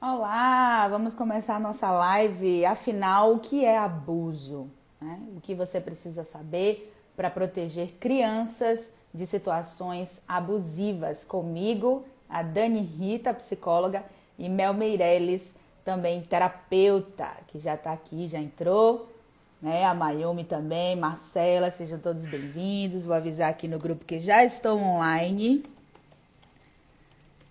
Olá, vamos começar a nossa live. Afinal, o que é abuso? Né? O que você precisa saber para proteger crianças de situações abusivas? Comigo, a Dani Rita, psicóloga, e Mel Meirelles, também terapeuta, que já está aqui, já entrou. Né? A Mayumi também, Marcela, sejam todos bem-vindos. Vou avisar aqui no grupo que já estou online.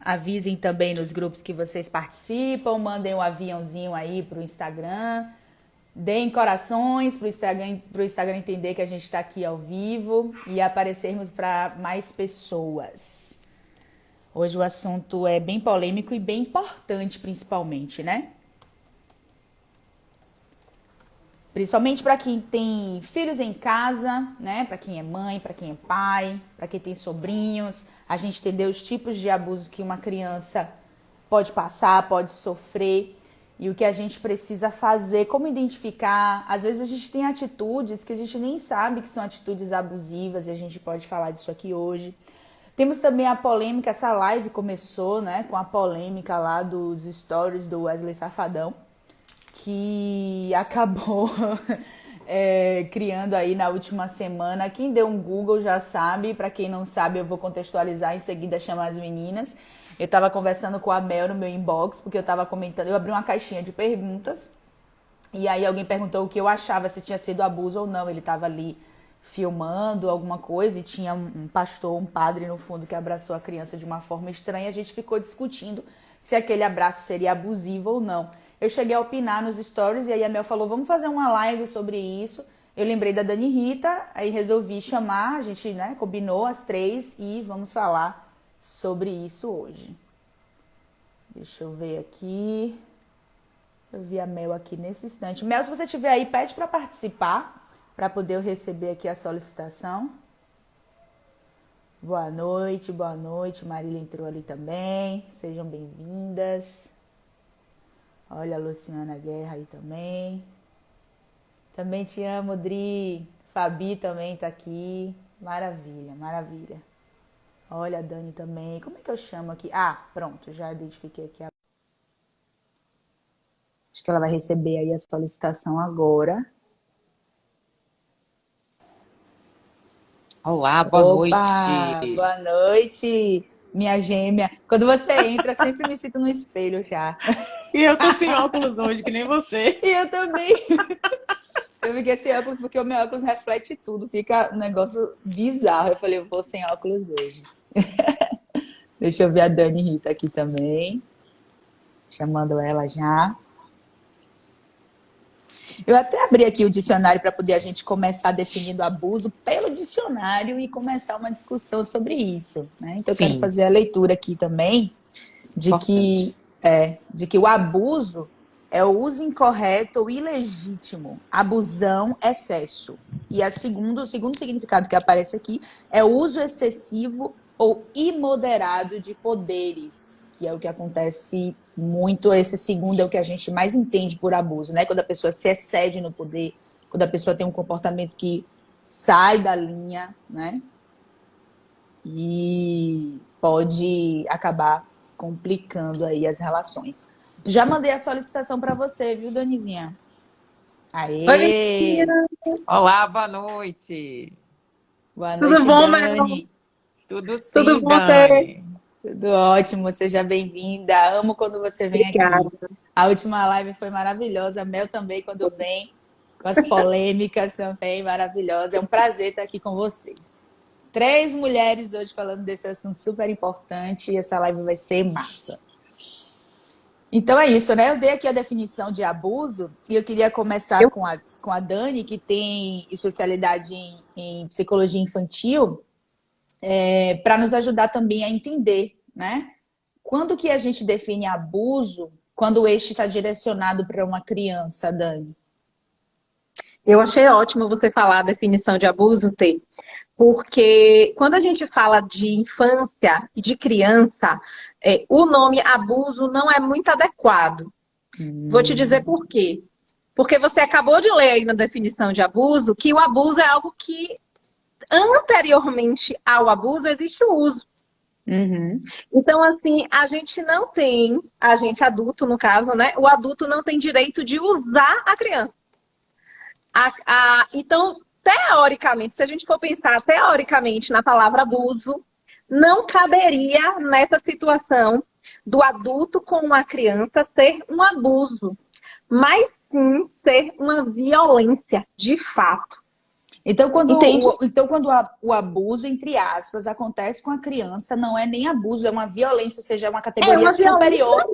Avisem também nos grupos que vocês participam, mandem um aviãozinho aí pro Instagram, deem corações pro Instagram entender que a gente está aqui ao vivo e aparecermos para mais pessoas. Hoje o assunto é bem polêmico e bem importante, principalmente, né? Principalmente para quem tem filhos em casa, né? Para quem é mãe, para quem é pai, para quem tem sobrinhos. A gente entender os tipos de abuso que uma criança pode passar, pode sofrer e o que a gente precisa fazer, como identificar. Às vezes a gente tem atitudes que a gente nem sabe que são atitudes abusivas e a gente pode falar disso aqui hoje. Temos também a polêmica, essa live começou, né, com a polêmica lá dos stories do Wesley Safadão, que acabou criando aí na última semana. Quem deu um Google já sabe, para quem não sabe eu vou contextualizar, em seguida chamar as meninas. Eu estava conversando com a Mel no meu inbox, porque eu estava comentando, eu abri uma caixinha de perguntas, e aí alguém perguntou o que eu achava, se tinha sido abuso ou não. Ele estava ali filmando alguma coisa e tinha um pastor, um padre no fundo que abraçou a criança de uma forma estranha. A gente ficou discutindo se aquele abraço seria abusivo ou não. Eu cheguei a opinar nos stories e aí a Mel falou, vamos fazer uma live sobre isso. Eu lembrei da Dani Rita, aí resolvi chamar, a gente, né, combinou as três e vamos falar sobre isso hoje. Deixa eu ver aqui. Eu vi a Mel aqui nesse instante. Mel, se você estiver aí, pede para participar, para poder eu receber aqui a solicitação. Boa noite. Marília entrou ali também. Sejam bem-vindas. Olha a Luciana Guerra aí também. Também te amo, Dri. Fabi também tá aqui. Maravilha, maravilha. Olha a Dani também. Como é que eu chamo aqui? Ah, pronto, já identifiquei aqui. Acho que ela vai receber aí a solicitação agora. Olá, boa noite. Opa, boa noite, minha gêmea. Quando você entra, sempre me sinto no espelho já. E eu tô sem óculos hoje, que nem você. E eu também. Eu fiquei sem óculos porque o meu óculos reflete tudo, fica um negócio bizarro. Eu falei, eu vou sem óculos hoje. Deixa eu ver a Dani Rita aqui também, chamando ela já. Eu até abri aqui o dicionário para poder a gente começar definindo abuso pelo dicionário e começar uma discussão sobre isso, né? Então eu quero Sim, fazer a leitura aqui também de importante. que o abuso é o uso incorreto ou ilegítimo, abusão, excesso. E o segundo significado que aparece aqui é o uso excessivo ou imoderado de poderes, que é o que acontece muito. Esse segundo é o que a gente mais entende por abuso, né? Quando a pessoa se excede no poder, quando a pessoa tem um comportamento que sai da linha, né? E pode acabar complicando aí as relações. Já mandei a solicitação para você, viu, Donizinha? Oi, Aê! menina. Olá, boa noite. Boa Tudo noite, bom, Mel? Dani. Tudo Tudo sim, bom, Tê? Dani. Tudo ótimo, seja bem-vinda. Amo quando você vem aqui. Obrigada. A última live foi maravilhosa. A Mel também, quando vem, com as polêmicas também, maravilhosa. É um prazer estar aqui com vocês. Três mulheres hoje falando desse assunto super importante e essa live vai ser massa. Então é isso, né? Eu dei aqui a definição de abuso e eu queria começar Eu, com a Dani, que tem especialidade em psicologia infantil, para nos ajudar também a entender, né? Quando que a gente define abuso quando este está direcionado para uma criança, Dani? eu achei ótimo você falar a definição de abuso, Tê, porque quando a gente fala de infância e de criança, o nome abuso não é muito adequado. Vou te dizer por quê. Porque você acabou de ler aí na definição de abuso que o abuso é algo que anteriormente ao abuso existe o uso. Uhum. Então, assim, a gente não tem, a gente adulto, no caso, né? O adulto não tem direito de usar a criança. Então, teoricamente, se a gente for pensar teoricamente na palavra abuso, não caberia nessa situação do adulto com uma criança ser um abuso, mas sim ser uma violência de fato. Então, Entende? o abuso, entre aspas, acontece com a criança, não é nem abuso, é uma violência, ou seja, é uma É categoria uma violência, superior.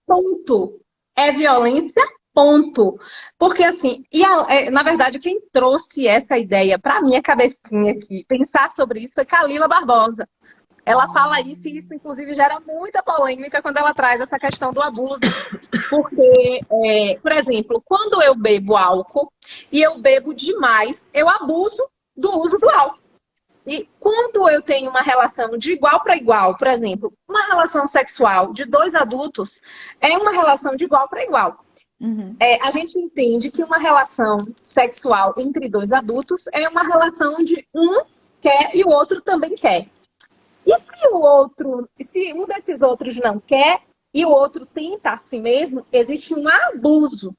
ponto. É violência, ponto. Porque, assim, na verdade, quem trouxe essa ideia para minha cabecinha aqui, pensar sobre isso, foi Kalila Barbosa. Ela fala isso e isso, inclusive, gera muita polêmica quando ela traz essa questão do abuso. Porque, por exemplo, quando eu bebo álcool e eu bebo demais, eu abuso do uso do álcool. E quando eu tenho uma relação de igual para igual, por exemplo, uma relação sexual de dois adultos é uma relação de igual para igual. Uhum. A gente entende que uma relação sexual entre dois adultos é uma relação de um quer e o outro também quer. E se um desses outros não quer e o outro tenta a si mesmo, existe um abuso.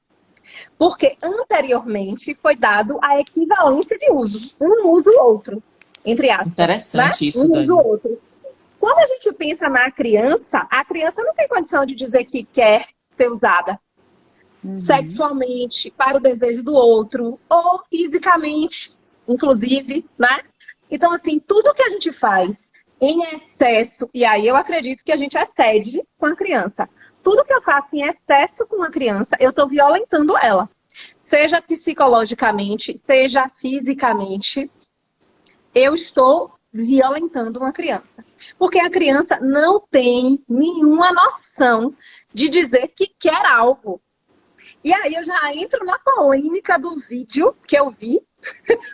Porque anteriormente foi dado a equivalência de uso. Um usa o outro, entre aspas. Interessante, né? isso, Um Dani. usa o outro. Quando a gente pensa na criança, a criança não tem condição de dizer que quer ser usada sexualmente, para o desejo do outro, ou fisicamente, inclusive, né? Então, assim, tudo que a gente faz em excesso, e aí eu acredito que a gente excede com a criança. Tudo que eu faço em excesso com a criança, eu estou violentando ela. Seja psicologicamente, seja fisicamente, eu estou violentando uma criança. Porque a criança não tem nenhuma noção de dizer que quer algo. E aí eu já entro na polêmica do vídeo que eu vi.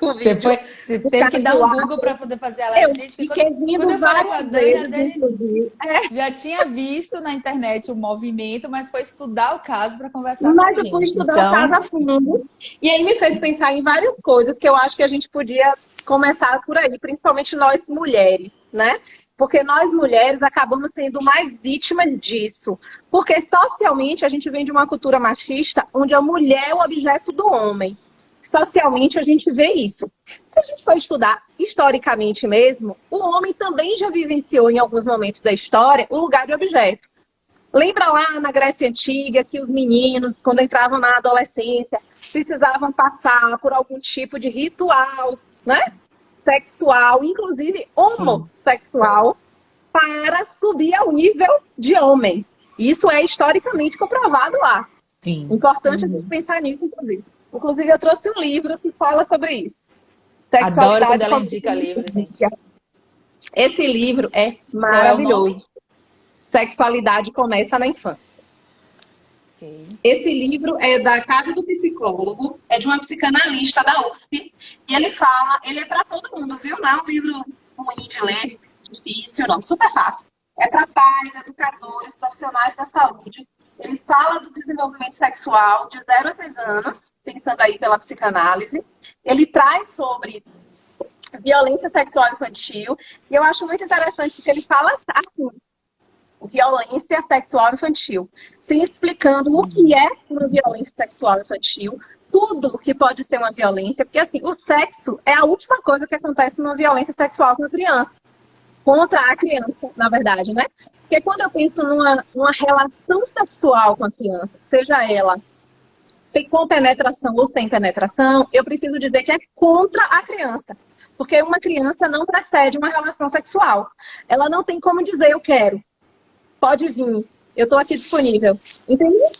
Você teve que dar um Google para poder fazer a live. Gente, quando eu falei com a Dani, já tinha visto na internet o movimento, mas foi estudar o caso para conversar com a gente. Mas eu fui estudar o caso a fundo. E aí me fez pensar em várias coisas que eu acho que a gente podia começar por aí, principalmente nós mulheres, né? Porque nós mulheres acabamos sendo mais vítimas disso. Porque socialmente a gente vem de uma cultura machista onde a mulher é o objeto do homem. Socialmente a gente vê isso. Se a gente for estudar historicamente mesmo, o homem também já vivenciou em alguns momentos da história o lugar de objeto. Lembra lá na Grécia Antiga que os meninos, quando entravam na adolescência, precisavam passar por algum tipo de ritual, né? Sexual, inclusive homossexual, para subir ao nível de homem. Isso é historicamente comprovado lá. Sim. Importante a gente pensar nisso, inclusive. Inclusive, eu trouxe um livro que fala sobre isso. Adoro quando ela indica livro, gente. Esse livro é maravilhoso. Sexualidade Começa na Infância. Okay. Esse livro é da Casa do Psicólogo, é de uma psicanalista da USP. E ele fala, ele é para todo mundo, viu? Não é um livro ruim de ler, difícil, não. Super fácil. É para pais, educadores, profissionais da saúde. Ele fala do desenvolvimento sexual de 0 a 6 anos, pensando aí pela psicanálise. Ele traz sobre violência sexual infantil. E eu acho muito interessante porque ele fala assim, violência sexual infantil. Tem explicando o que é uma violência sexual infantil, tudo que pode ser uma violência, porque assim, o sexo é a última coisa que acontece numa violência sexual com a criança. Contra a criança, na verdade, né? Porque quando eu penso numa relação sexual com a criança, seja ela com penetração ou sem penetração, eu preciso dizer que é contra a criança. Porque uma criança não precede uma relação sexual. Ela não tem como dizer eu quero. Pode vir, eu estou aqui disponível. Entendeu?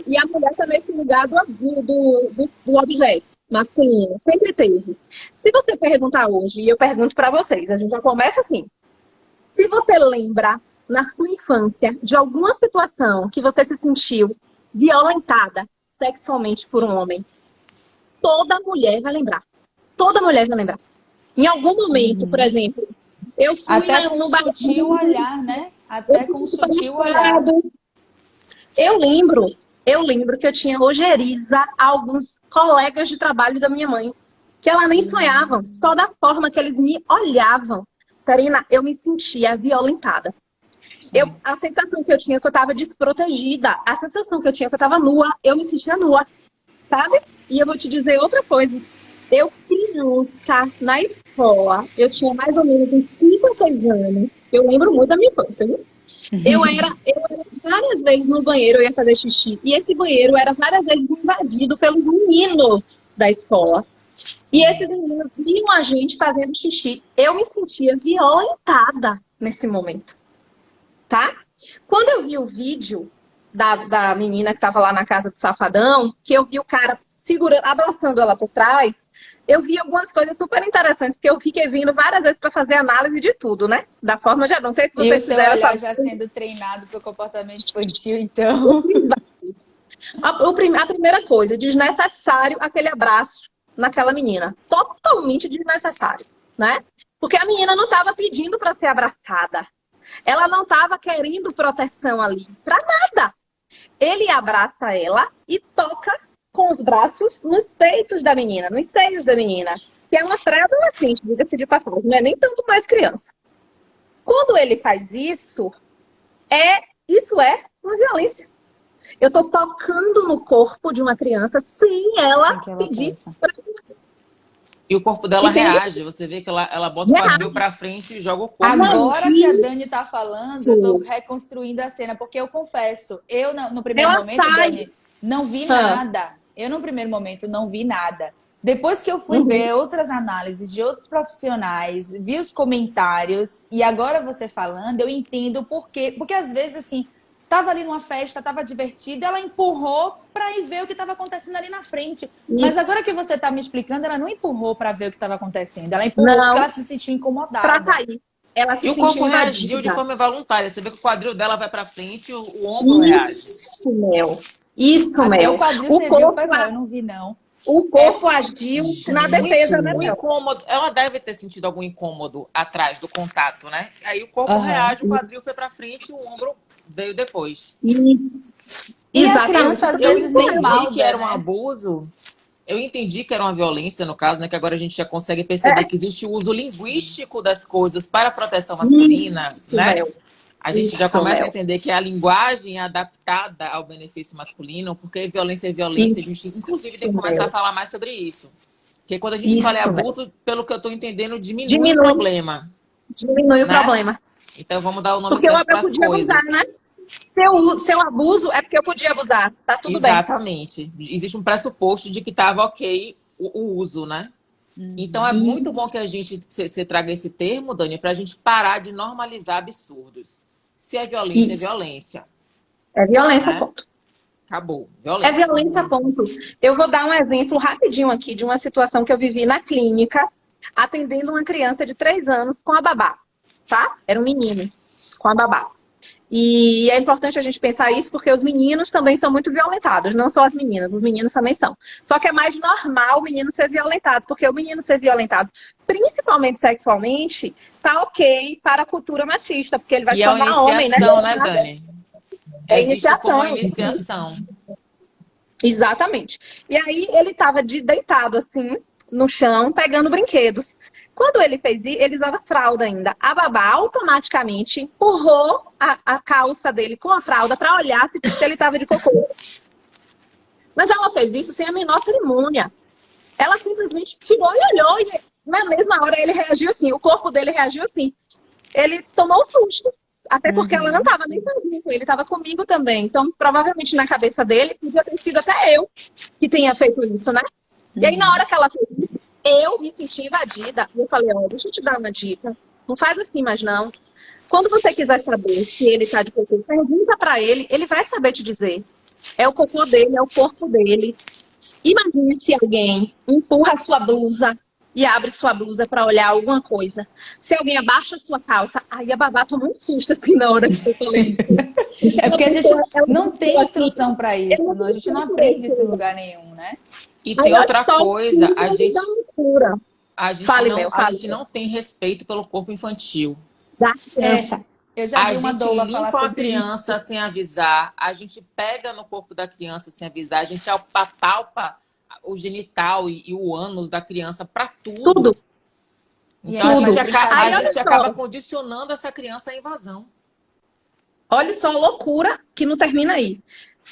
E a mulher está nesse lugar do objeto masculino. Sempre teve. Se você perguntar hoje, e eu pergunto para vocês, a gente já começa assim. Se você lembra, na sua infância, de alguma situação que você se sentiu violentada sexualmente por um homem, toda mulher vai lembrar. Toda mulher vai lembrar. Em algum momento, por exemplo, eu fui até com um sutil olhar, né? Até com um sutil olhar. Eu lembro que eu tinha ojeriza a alguns colegas de trabalho da minha mãe, que ela nem sonhavam, só da forma que eles me olhavam, Karina, eu me sentia violentada. A sensação que eu tinha é que eu estava desprotegida. A sensação que eu tinha é que eu estava nua. Eu me sentia nua, sabe? E eu vou te dizer outra coisa. Eu, criança, na escola, eu tinha mais ou menos uns 5 a 6 anos. Eu lembro muito da minha infância, viu? Eu era várias vezes no banheiro, eu ia fazer xixi. E esse banheiro era várias vezes invadido pelos meninos da escola. E esses meninos viam a gente fazendo xixi. Eu me sentia violentada nesse momento, tá? Quando eu vi o vídeo da menina que estava lá na casa do Safadão, que eu vi o cara segurando, abraçando ela por trás, eu vi algumas coisas super interessantes, porque eu fiquei vindo várias vezes para fazer análise de tudo, né? Da forma, já não sei se E vocês o seu fizeram olhar essa... já sendo treinado para o comportamento infantil, então. A primeira coisa, desnecessário aquele abraço naquela menina. Totalmente desnecessário, né? Porque a menina não estava pedindo para ser abraçada. Ela não estava querendo proteção ali, para nada. Ele abraça ela e toca com os braços nos peitos da menina, nos seios da menina, que é uma pré-adolescente, diga-se de passagem, não é nem tanto mais criança. Quando ele faz isso é uma violência. Eu estou tocando no corpo de uma criança sem ela pedir pra... E o corpo dela reage. Você vê que ela bota o quadril pra frente e joga o corpo. Agora que a Dani tá falando, eu tô reconstruindo a cena, porque eu confesso, eu no primeiro momento, Dani, não vi nada. Eu no primeiro momento não vi nada. Depois que eu fui ver outras análises de outros profissionais, vi os comentários, e agora você falando, eu entendo por quê. Porque às vezes, assim, tava ali numa festa, tava divertida, ela empurrou pra ir ver o que tava acontecendo ali na frente. Mas agora que você tá me explicando, ela não empurrou pra ver o que tava acontecendo. Ela empurrou porque ela se sentiu incomodada. Pra cair. Ela se E o sentiu corpo reagiu de forma involuntária. Você vê que o quadril dela vai pra frente, o ombro reage. Isso, Mel. Isso, Até Mel. o quadril você viu, foi mal, eu não vi, não. O corpo agiu na defesa, né, Mel? Incômodo. Ela deve ter sentido algum incômodo atrás do contato, né? Aí o corpo reage, o quadril foi pra frente, o ombro veio depois. Isso. E a criança, às vezes, nem mal, que era um abuso. Eu entendi que era uma violência, no caso, né? Que agora a gente já consegue perceber que existe o uso linguístico das coisas para a proteção masculina, né? Mel. A gente já começa a entender que a linguagem é adaptada ao benefício masculino, porque violência é violência. A gente, inclusive, tem que começar a falar mais sobre isso. Porque quando a gente fala em abuso, pelo que eu estou entendendo, diminui o problema. Diminui o problema. Então, vamos dar o nome certo para as coisas. Abusar, né? Seu abuso é porque eu podia abusar. Tá tudo bem. Exatamente. Existe um pressuposto de que estava ok o uso, né? Então, é muito bom que a gente você traga esse termo, Dani, para a gente parar de normalizar absurdos. Se é violência, é violência. É violência, ponto. Acabou. Violência. É violência, ponto. Eu vou dar um exemplo rapidinho aqui de uma situação que eu vivi na clínica, atendendo uma criança de 3 anos com a babá, tá? Era um menino com a babá. E é importante a gente pensar isso porque os meninos também são muito violentados, não só as meninas, os meninos também são. Só que é mais normal o menino ser violentado, porque o menino ser violentado, principalmente sexualmente, tá ok para a cultura machista, porque ele vai se tornar homem, né? Né, Dani? É iniciação. Como iniciação. Exatamente. E aí ele estava deitado assim, no chão, pegando brinquedos. Quando ele fez isso, ele usava fralda ainda. A babá automaticamente empurrou a calça dele com a fralda para olhar se ele estava de cocô. Mas ela fez isso sem a menor cerimônia. Ela simplesmente tirou e olhou e na mesma hora ele reagiu assim, o corpo dele reagiu assim. Ele tomou um susto. Até porque ela não estava nem sozinha com ele, estava comigo também. Então, provavelmente na cabeça dele, podia ter sido até eu que tenha feito isso, né? E aí, na hora que ela fez isso, eu me senti invadida. E eu falei, ó, deixa eu te dar uma dica. Não faz assim mais não. Quando você quiser saber se ele tá de cocô, pergunta pra ele, ele vai saber te dizer. É o cocô dele, é o corpo dele. Imagine se alguém empurra a sua blusa e abre sua blusa pra olhar alguma coisa. Se alguém abaixa a sua calça, aí a babá toma um susto assim na hora que eu falei. É porque a gente não tem instrução pra isso. A gente não aprende isso em lugar nenhum, né? E tem outra coisa, a gente não tem respeito pelo corpo infantil. Da criança. Eu já vi uma doula falar sobre a sobre criança isso. sem avisar, a gente pega no corpo da criança sem avisar, a gente apalpa o genital e o ânus da criança para tudo. E Então ainda faz a brincadeira. gente acaba condicionando essa criança à invasão. Olha só a loucura que não termina aí.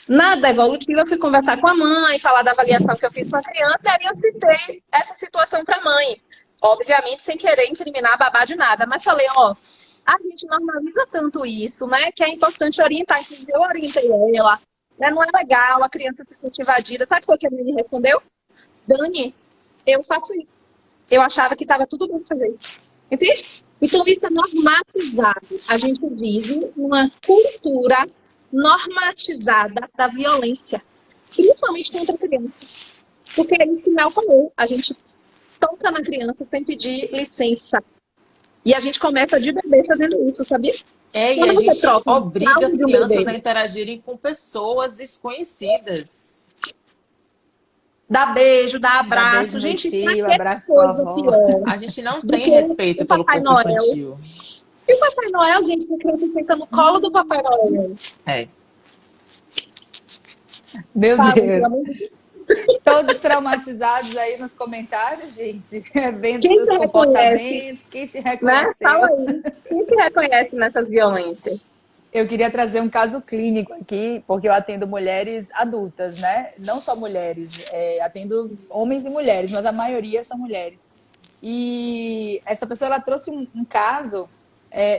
Nada evolutivo, eu fui conversar com a mãe, falar da avaliação que eu fiz com a criança, e aí eu citei essa situação para a mãe. Obviamente, sem querer incriminar babá de nada, mas falei, ó, a gente normaliza tanto isso, né, que é importante orientar. Inclusive, eu orientei ela, né, não é legal a criança se sentir invadida. Sabe o que foi que a mãe me respondeu? Dani, eu faço isso. Eu achava que estava tudo bem fazer isso. Entende? Então, isso é normatizado. A gente vive uma cultura normatizada da violência, principalmente contra a criança. Porque é isso que Mel falou. A gente toca na criança sem pedir licença. E a gente começa de bebê fazendo isso, sabia? E a gente obriga as crianças a interagirem com pessoas desconhecidas. Dá beijo, dá abraço. Dá beijo gente, tio, abraço sua avó. A gente não tem respeito pelo corpo infantil. E o Papai Noel, gente, a criança senta no colo do Papai Noel. Meu Deus. Todos traumatizados aí nos comentários, gente. Vendo quem seus comportamentos, quem se reconheceu. Né? Fala aí. Quem se reconhece nessas violências? Eu queria trazer um caso clínico aqui, porque eu atendo mulheres adultas, né? Não só mulheres, atendo homens e mulheres, mas a maioria são mulheres. E essa pessoa, ela trouxe um caso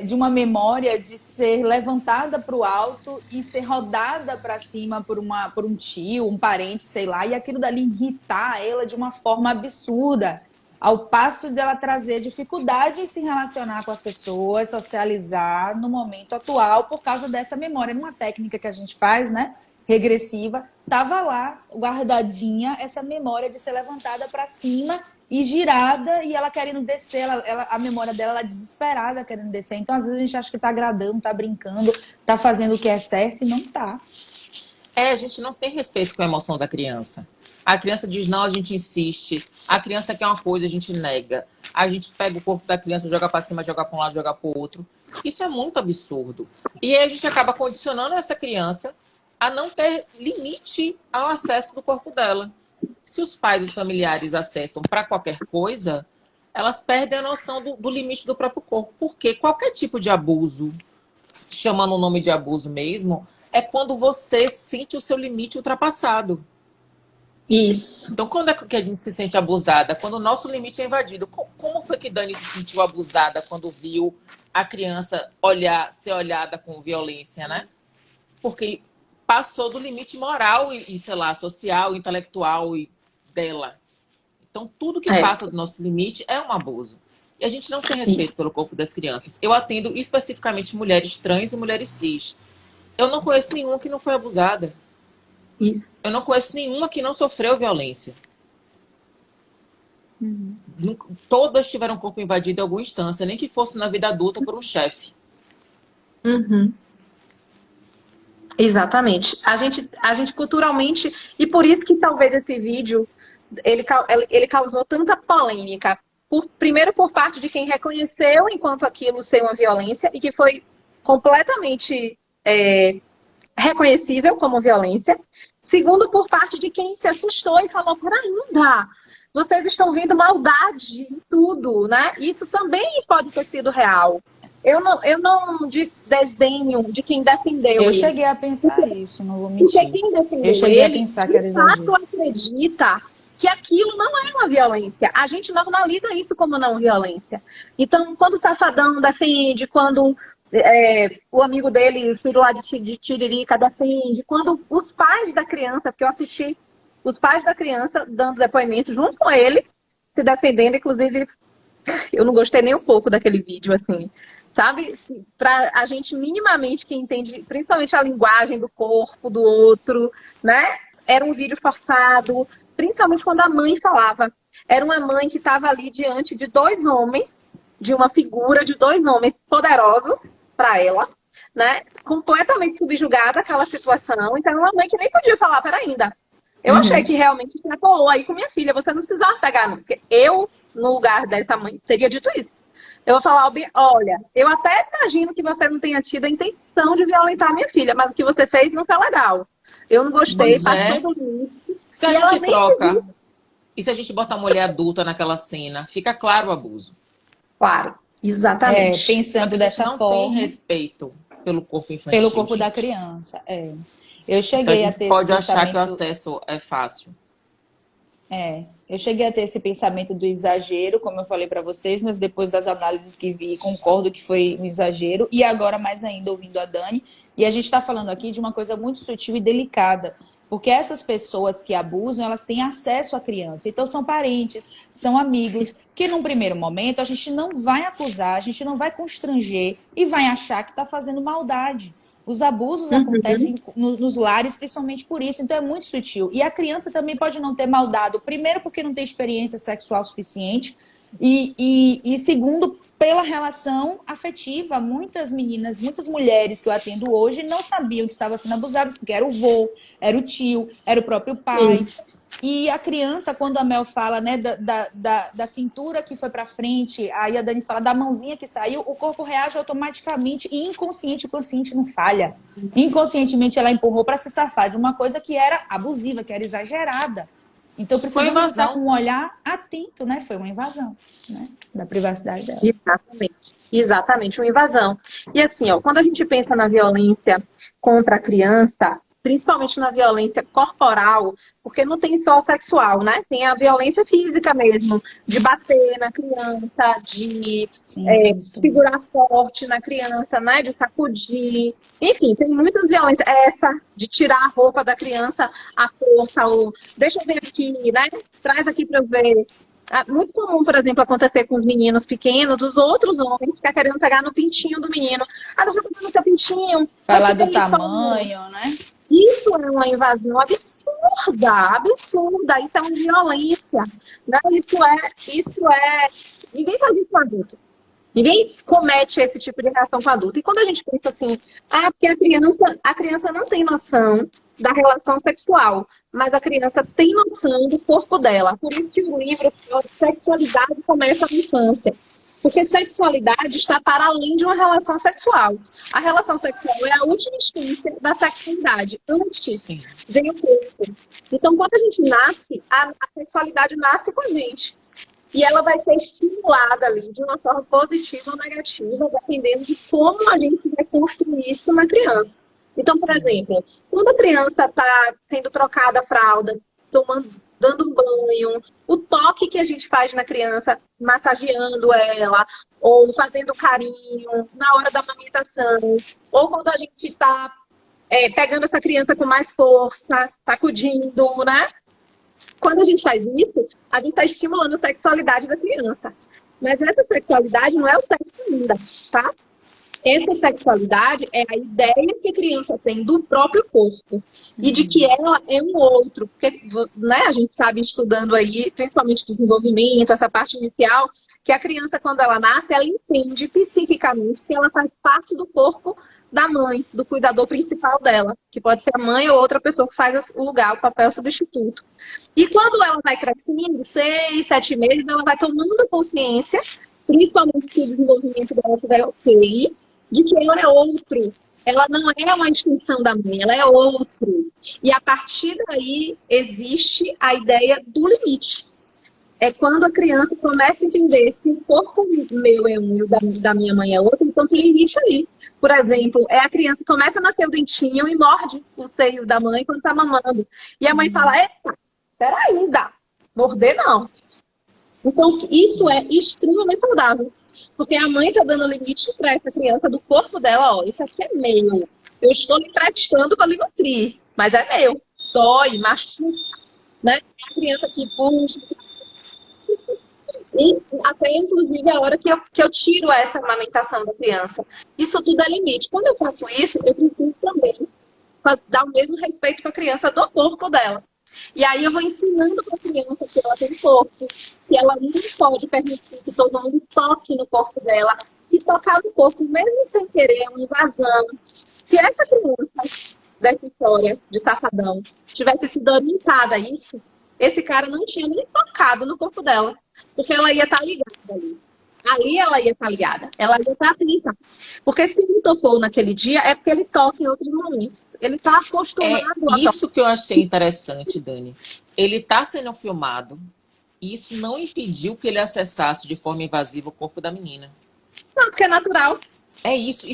de uma memória de ser levantada para o alto e ser rodada para cima por um tio, um parente, sei lá, e aquilo dali irritar ela de uma forma absurda, ao passo dela trazer dificuldade em se relacionar com as pessoas, socializar no momento atual por causa dessa memória. Numa técnica que a gente faz, né, regressiva, estava lá guardadinha essa memória de ser levantada para cima e girada, e ela querendo descer, a memória dela, ela desesperada querendo descer. Então, às vezes, a gente acha que tá agradando, tá brincando, tá fazendo o que é certo, e não tá. A gente não tem respeito com a emoção da criança. A criança diz não, a gente insiste. A criança quer uma coisa, a gente nega. A gente pega o corpo da criança, joga para cima, joga para um lado, joga para o outro. Isso é muito absurdo. E aí a gente acaba condicionando essa criança a não ter limite ao acesso do corpo dela. Se os pais e os familiares acessam para qualquer coisa, elas perdem a noção do limite do próprio corpo. Porque qualquer tipo de abuso, chamando o nome de abuso mesmo, é quando você sente o seu limite ultrapassado. Isso. Então, quando é que a gente se sente abusada? Quando o nosso limite é invadido. Como foi que Dani se sentiu abusada quando viu a criança ser olhada com violência, né? Porque passou do limite moral e sei lá, social, intelectual dela. Então, tudo que passa do nosso limite é um abuso. E a gente não tem respeito pelo corpo das crianças. Eu atendo especificamente mulheres trans e mulheres cis. Eu não conheço nenhuma que não foi abusada. Isso. Eu não conheço nenhuma que não sofreu violência. Todas tiveram o corpo invadido em alguma instância, nem que fosse na vida adulta por um chefe. Exatamente. A gente culturalmente, e por isso que talvez esse vídeo ele causou tanta polêmica. Primeiro por parte de quem reconheceu enquanto aquilo ser uma violência e que foi completamente reconhecível como violência. Segundo, por parte de quem se assustou e falou, por ainda, vocês estão vendo maldade em tudo, né? Isso também pode ter sido real. Eu não desdenho de quem defendeu. Eu cheguei a pensar isso, não vou mentir. Porque quem defendeu eu cheguei a pensar que era exagero. De fato acredita que aquilo não é uma violência. A gente normaliza isso como não violência. Então, quando o Safadão defende, quando o amigo dele, filho lá de Tiririca, defende, quando os pais da criança, porque eu assisti os pais da criança dando depoimento junto com ele, se defendendo, inclusive, eu não gostei nem um pouco daquele vídeo, assim, sabe? Pra a gente minimamente que entende, principalmente a linguagem do corpo do outro, né? Era um vídeo forçado, principalmente quando a mãe falava. Era uma mãe que estava ali diante de dois homens, de uma figura de dois homens poderosos para ela, né? Completamente subjugada àquela situação. Então, uma mãe que nem podia falar, ainda. Eu achei que realmente se atolou aí com minha filha. Você não precisava pegar, não. Porque eu, no lugar dessa mãe, teria dito isso. Eu vou falar, olha, eu até imagino que você não tenha tido a intenção de violentar minha filha, mas o que você fez não foi legal. Eu não gostei, passou do limite. Se a gente troca, e se a gente bota a mulher adulta naquela cena, fica claro o abuso. Claro, exatamente. Pensando dessa não tem forma, respeito pelo corpo infantil, pelo corpo da gente. criança. Eu Então a cheguei a gente ter esse pode achar que o pensamento. acesso é fácil. Eu cheguei a ter esse pensamento do exagero, como eu falei para vocês, mas depois das análises que vi, concordo que foi um exagero. E agora, mais ainda, ouvindo a Dani. E a gente está falando aqui de uma coisa muito sutil e delicada, porque essas pessoas que abusam, elas têm acesso à criança. Então, são parentes, são amigos, que num primeiro momento a gente não vai acusar, a gente não vai constranger e vai achar que está fazendo maldade. Os abusos Uhum. acontecem nos lares, principalmente por isso. Então é muito sutil. E a criança também pode não ter maldado, primeiro porque não tem experiência sexual suficiente, e segundo, pela relação afetiva. Muitas meninas, muitas mulheres que eu atendo hoje não sabiam que estavam sendo abusadas, porque era o vô, era o tio, era o próprio pai. Isso. E a criança, quando a Mel fala, né, da cintura que foi para frente, aí a Dani fala da mãozinha que saiu, o corpo reage automaticamente e inconsciente, o consciente não falha. Inconscientemente ela empurrou para se safar de uma coisa que era abusiva, que era exagerada. Então Foi precisamos estar com invasão. um olhar atento, né? Foi uma invasão, né, da privacidade dela. Exatamente. Exatamente, uma invasão. E assim, ó, quando a gente pensa na violência contra a criança, principalmente na violência corporal, porque não tem só sexual, né? Tem a violência física mesmo, de bater na criança, de Sim, tem isso também. segurar forte na criança, né? De sacudir. Enfim, tem muitas violências. Essa de tirar a roupa da criança à força, ou deixa eu ver aqui, né? Traz aqui para eu ver. Muito comum, por exemplo, acontecer com os meninos pequenos, dos outros homens, ficar querendo pegar no pintinho do menino. Deixa eu pegar no seu pintinho. Falar Deixa eu do ver aí como. tamanho, né? Isso é uma invasão absurda, absurda. Isso é uma violência, né? Isso é. Ninguém faz isso com adulto. Ninguém comete esse tipo de reação com adulto. E quando a gente pensa assim, porque a criança não tem noção da relação sexual, mas a criança tem noção do corpo dela. Por isso que o livro fala que sexualidade começa na infância. Porque sexualidade está para além de uma relação sexual. A relação sexual é a última instância da sexualidade. Antes Sim. vem o corpo. Então, quando a gente nasce, a sexualidade nasce com a gente. E ela vai ser estimulada ali de uma forma positiva ou negativa, dependendo de como a gente vai construir isso na criança. Então, por exemplo, quando a criança está sendo trocada a fralda, dando um banho, o toque que a gente faz na criança, massageando ela, ou fazendo carinho na hora da amamentação, ou quando a gente está pegando essa criança com mais força, sacudindo, né? Quando a gente faz isso, a gente está estimulando a sexualidade da criança. Mas essa sexualidade não é o sexo ainda, tá? Essa sexualidade é a ideia que a criança tem do próprio corpo e de que ela é um outro. Porque, né, a gente sabe, estudando aí, principalmente desenvolvimento, essa parte inicial, que a criança, quando ela nasce, ela entende psiquicamente que ela faz parte do corpo da mãe, do cuidador principal dela, que pode ser a mãe ou outra pessoa que faz o lugar, o papel substituto. E quando ela vai crescendo, 6, 7 meses, ela vai tomando consciência, principalmente se o desenvolvimento dela estiver ok, de que ela é outro. Ela não é uma extensão da mãe, ela é outro. E a partir daí existe a ideia do limite. É quando a criança começa a entender se o corpo meu é um e o da minha mãe é outro, então tem limite ali. Por exemplo, a criança que começa a nascer o dentinho e morde o seio da mãe quando está mamando. E a mãe fala, eita, peraí, dá. Morder não. Então, isso é extremamente saudável. Porque a mãe está dando limite para essa criança do corpo dela, ó, isso aqui é meu. Eu estou lhe prestando para lhe nutrir, mas é meu. Dói, machuca, né? A criança que puxa. E até, inclusive, a hora que eu tiro essa amamentação da criança. Isso tudo é limite. Quando eu faço isso, eu preciso também dar o mesmo respeito para a criança do corpo dela. E aí eu vou ensinando para a criança que ela tem corpo, que ela não pode permitir que todo mundo toque no corpo dela. E tocar no corpo, mesmo sem querer, é uma invasão. Se essa criança dessa história de Safadão tivesse sido orientada a isso, esse cara não tinha nem tocado no corpo dela. Porque ela ia estar ligada ali. Ali ela ia estar ligada. Ela ia estar atenta. Porque se ele tocou naquele dia, é porque ele toca em outros momentos. Ele está acostumado É a tocar. isso que eu achei interessante, Dani. Ele está sendo filmado. E isso não impediu que ele acessasse de forma invasiva o corpo da menina. Não, porque é natural. É isso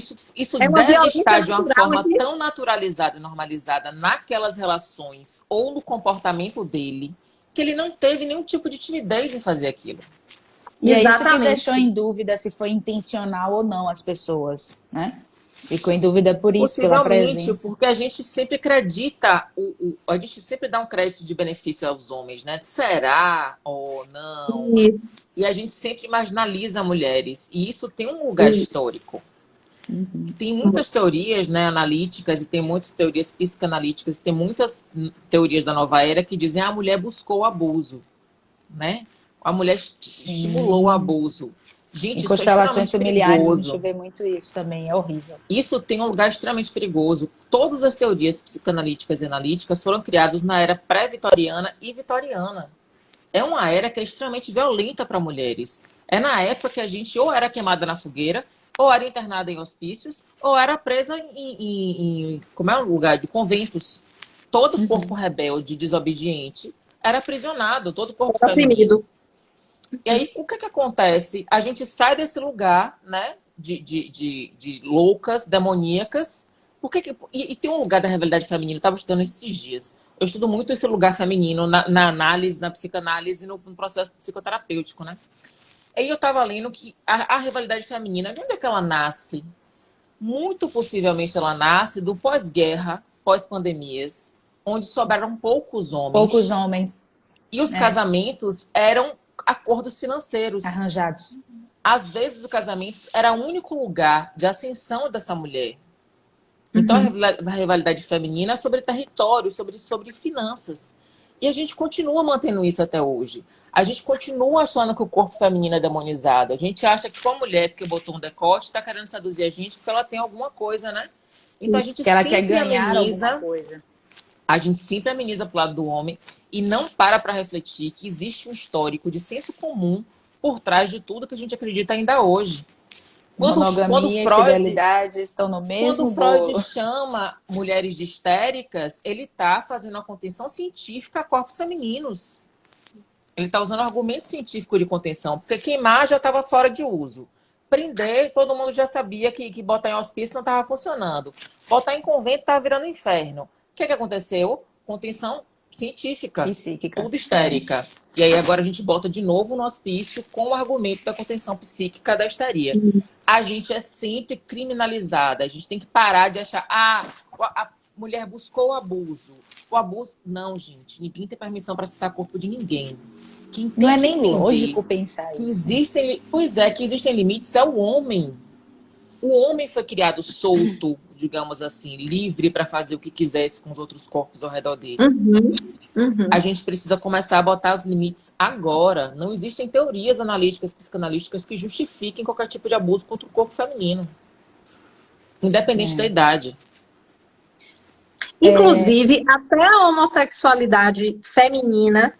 É uma deve violência estar de uma natural forma aqui. tão naturalizada e normalizada naquelas relações ou no comportamento dele, que ele não teve nenhum tipo de timidez em fazer aquilo. E é isso que Exatamente. deixou em dúvida se foi intencional ou não as pessoas, né? Ficou em dúvida por isso, pela Possivelmente, presença. porque a gente sempre acredita, a gente sempre dá um crédito de benefício aos homens, né? Será ou não? Isso, E a gente sempre marginaliza mulheres. E isso tem um lugar isso. histórico. Tem muitas teorias, né, analíticas, e tem muitas teorias psicanalíticas, tem muitas teorias da nova era que dizem que a mulher buscou o abuso, né? A mulher estimulou o Sim. abuso. Em Gente, isso é constelações extremamente familiares a gente perigoso. vê muito isso também, é horrível. Isso tem um lugar extremamente perigoso. Todas as teorias psicanalíticas e analíticas foram criadas na era pré-vitoriana e vitoriana. É uma era que é extremamente violenta para mulheres. É na época que a gente ou era queimada na fogueira, ou era internada em hospícios, ou era presa como é o lugar? De conventos. Todo corpo rebelde, desobediente, era aprisionado, todo corpo Tá feminino. oprimido. E aí, o que acontece? A gente sai desse lugar, né, de loucas, demoníacas. E tem um lugar da rivalidade feminina, eu estava estudando esses dias. Eu estudo muito esse lugar feminino na análise, na psicanálise e no processo psicoterapêutico, né? Aí eu estava lendo que a rivalidade feminina, de onde é que ela nasce? Muito possivelmente ela nasce do pós-guerra, pós-pandemias, onde sobraram poucos Poucos homens homens, e os né, casamentos eram acordos financeiros. arranjados. Às vezes o casamento era o único lugar de ascensão dessa mulher. Então Uhum. a rivalidade feminina é sobre território, sobre finanças. E a gente continua mantendo isso até hoje. A gente continua achando que o corpo feminino é demonizado. A gente acha que com a mulher, porque botou um decote, está querendo seduzir a gente porque ela tem alguma coisa, né? Então Que ela quer ganhar alguma coisa. a gente sempre ameniza pro lado do homem e não para refletir que existe um histórico de senso comum por trás de tudo que a gente acredita ainda hoje. Quando Monogamia e Freud fidelidade estão no Quando mesmo Freud bolo. chama mulheres de histéricas, ele está fazendo uma contenção científica a corpos femininos. Ele está usando argumento científico de contenção, porque queimar já estava fora de uso. Prender, todo mundo já sabia que botar em hospício não estava funcionando. Botar em convento estava virando inferno. O que aconteceu? Contenção científica, Psíquica. tudo histérica. E aí agora a gente bota de novo no hospício com o argumento da contenção psíquica da histeria. A gente é sempre criminalizada. A gente tem que parar de achar, a mulher buscou o abuso. O abuso. Não, gente. Ninguém tem permissão para acessar o corpo de ninguém. Quem Não tem é que nem entender lógico pensar que isso. existem. Pois é, que existem limites é o homem. O homem foi criado solto, digamos assim, livre para fazer o que quisesse com os outros corpos ao redor dele. Uhum. Uhum. A gente precisa começar a botar os limites agora. Não existem teorias analíticas, psicanalíticas que justifiquem qualquer tipo de abuso contra o corpo feminino, independente da idade. Inclusive, até a homossexualidade feminina,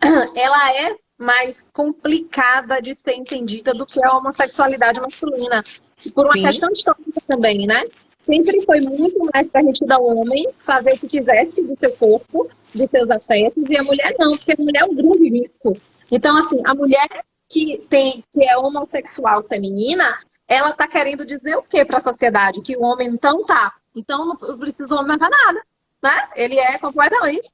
ela é mais complicada de ser entendida do que a homossexualidade masculina. E por uma Sim, questão histórica também, né? Sempre foi muito mais permitido ao homem fazer o que quisesse do seu corpo, dos seus afetos, e a mulher não, porque a mulher é um grande risco. Então, assim, a mulher que é homossexual feminina, ela tá querendo dizer o quê para a sociedade? Que o homem então tá. Então não precisa o homem mais nada, né? Ele é completamente,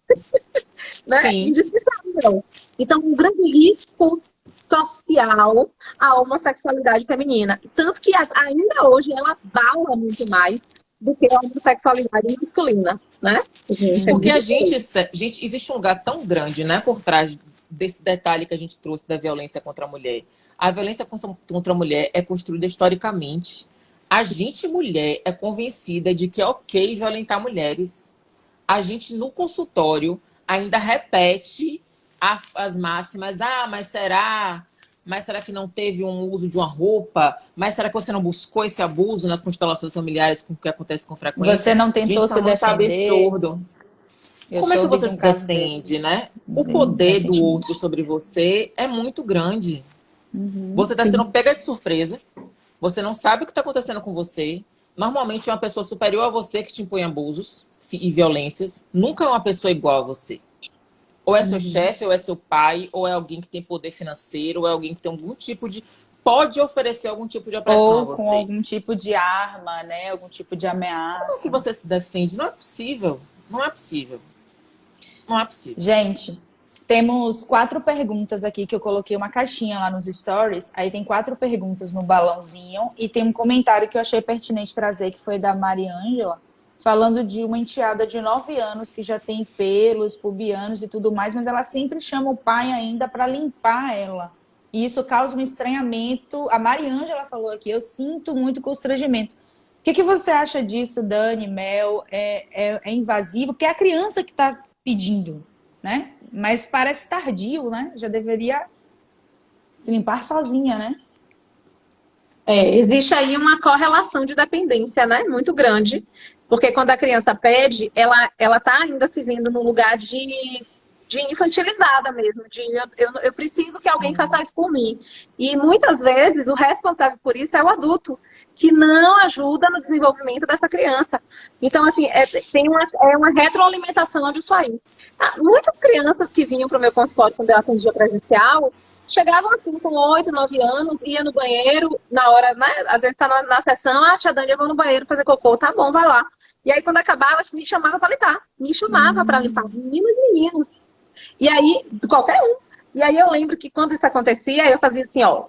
né, sim. indispensável. Então, um grande risco social a homossexualidade feminina. Tanto que ainda hoje ela bala muito mais do que a homossexualidade masculina, né? Porque gente, existe um lugar tão grande, né, por trás desse detalhe que a gente trouxe da violência contra a mulher. A violência contra a mulher é construída historicamente. A gente, mulher, é convencida de que é ok violentar mulheres. A gente, no consultório, ainda repete as máximas. Mas será? Mas será que não teve um uso de uma roupa? Mas será que você não buscou esse abuso nas constelações familiares com o que acontece com frequência? Você não Gente, tentou isso se é muito defender. absurdo. Eu Como é que soube você de um se caso desse defende, né? O poder do outro recentemente. sobre você é muito grande. Você está sendo Sim. pega de surpresa. Você não sabe o que está acontecendo com você. Normalmente é uma pessoa superior a você que te impõe abusos e violências. Nunca é uma pessoa igual a você. Ou é seu chefe, ou é seu pai, ou é alguém que tem poder financeiro, ou é alguém que tem algum tipo de... Pode oferecer algum tipo de opressão a Ou com você. algum tipo de arma, né? Algum tipo de Como que ameaça. você se defende? Não é possível. Não é possível. Não é possível. Gente, temos 4 perguntas aqui que eu coloquei uma caixinha lá nos stories. Aí tem 4 perguntas no balãozinho e tem um comentário que eu achei pertinente trazer, que foi da Mariângela, falando de uma enteada de 9 anos que já tem pelos pubianos e tudo mais, mas ela sempre chama o pai ainda para limpar ela. E isso causa um estranhamento. A Mariângela falou aqui, eu sinto muito constrangimento. O que você acha disso, Dani, Mel? É invasivo? Porque é a criança que está pedindo, né? Mas parece tardio, né? Já deveria se limpar sozinha, né? Existe aí uma correlação de dependência, né? Muito grande. Porque quando a criança pede, ela tá ainda se vendo no lugar de infantilizada mesmo, de eu preciso que alguém faça isso por mim. E muitas vezes o responsável por isso é o adulto, que não ajuda no desenvolvimento dessa criança. Então, assim, tem uma retroalimentação disso aí. Muitas crianças que vinham para o meu consultório quando eu atendia presencial, chegavam assim com 8, 9 anos, ia no banheiro, na hora, né? Às vezes tá na sessão, tia Dani, eu vou no banheiro fazer cocô, tá bom, vai lá. E aí, quando acabava, me chamava para limpar. Me chamava para limpar. Meninos e meninos. E aí, qualquer um. E aí eu lembro que quando isso acontecia, eu fazia assim, ó,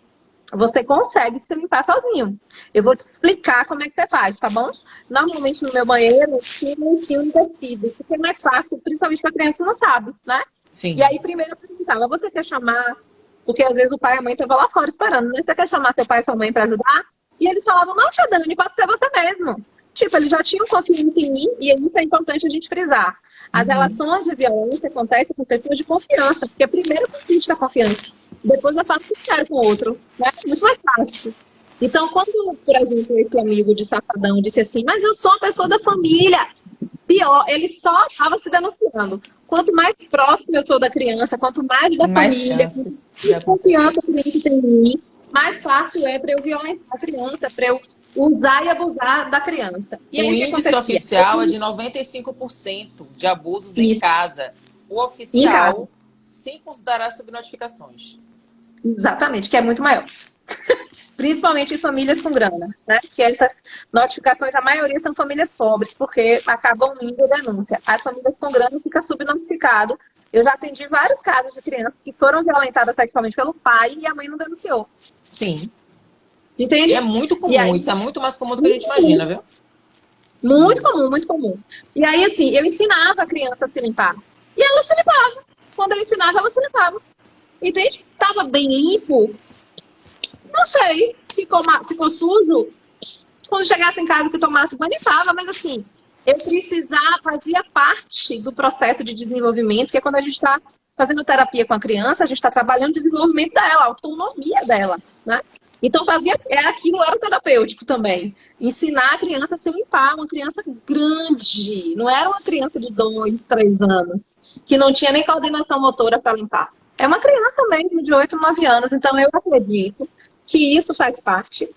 você consegue se limpar sozinho. Eu vou te explicar como é que você faz, tá bom? Normalmente no meu banheiro tinha um invertido, porque é mais fácil, principalmente para criança que não sabe, né? Sim. E aí primeiro eu perguntava, você quer chamar? Porque às vezes o pai e a mãe estavam lá fora esperando, né? Você quer chamar seu pai e sua mãe para ajudar? E eles falavam, não, tia Dani, pode ser você mesmo. Tipo, eles já tinham confiança em mim, e isso é importante a gente frisar. As relações de violência acontecem com pessoas de confiança, porque primeiro conquista a confiança, depois eu faço o que quero com o outro, né? Muito mais fácil. Então, quando, por exemplo, esse amigo de Safadão disse assim, mas eu sou uma pessoa da família, pior, ele só estava se denunciando. Quanto mais próximo eu sou da criança, quanto mais da Mais família, chances de mais acontecer. confiança a criança tem em mim, mais fácil é para eu violentar a criança, para eu usar e abusar da criança. E aí, O o que índice acontecia? oficial é de 95% de abusos em Isso. casa. O Em oficial, casa. sem considerar subnotificações. Exatamente, que é muito maior. Principalmente em famílias com grana, né? Que essas notificações, a maioria são famílias pobres, porque acabam indo denúncia. As famílias com grana fica subnotificado. Eu já atendi vários casos de crianças que foram violentadas sexualmente pelo pai e a mãe não denunciou. Sim. Entende? E é muito E comum, aí, isso é muito mais comum do que a gente imagina, viu? muito comum, muito comum. E aí, assim, eu ensinava a criança a se limpar. E ela se limpava. Quando eu ensinava, ela se limpava. Entende? Tava bem limpo. Não sei. Ficou sujo. Quando chegasse em casa que tomasse banho, limpava. Mas assim, eu precisava, fazia parte do processo de desenvolvimento, que é quando a gente está fazendo terapia com a criança, a gente está trabalhando o desenvolvimento dela, a autonomia dela, né? Então aquilo era terapêutico também. Ensinar a criança a se limpar, uma criança grande, não era uma criança de 2, 3 anos, que não tinha nem coordenação motora para limpar. É uma criança mesmo de 8, 9 anos. Então eu acredito que isso faz parte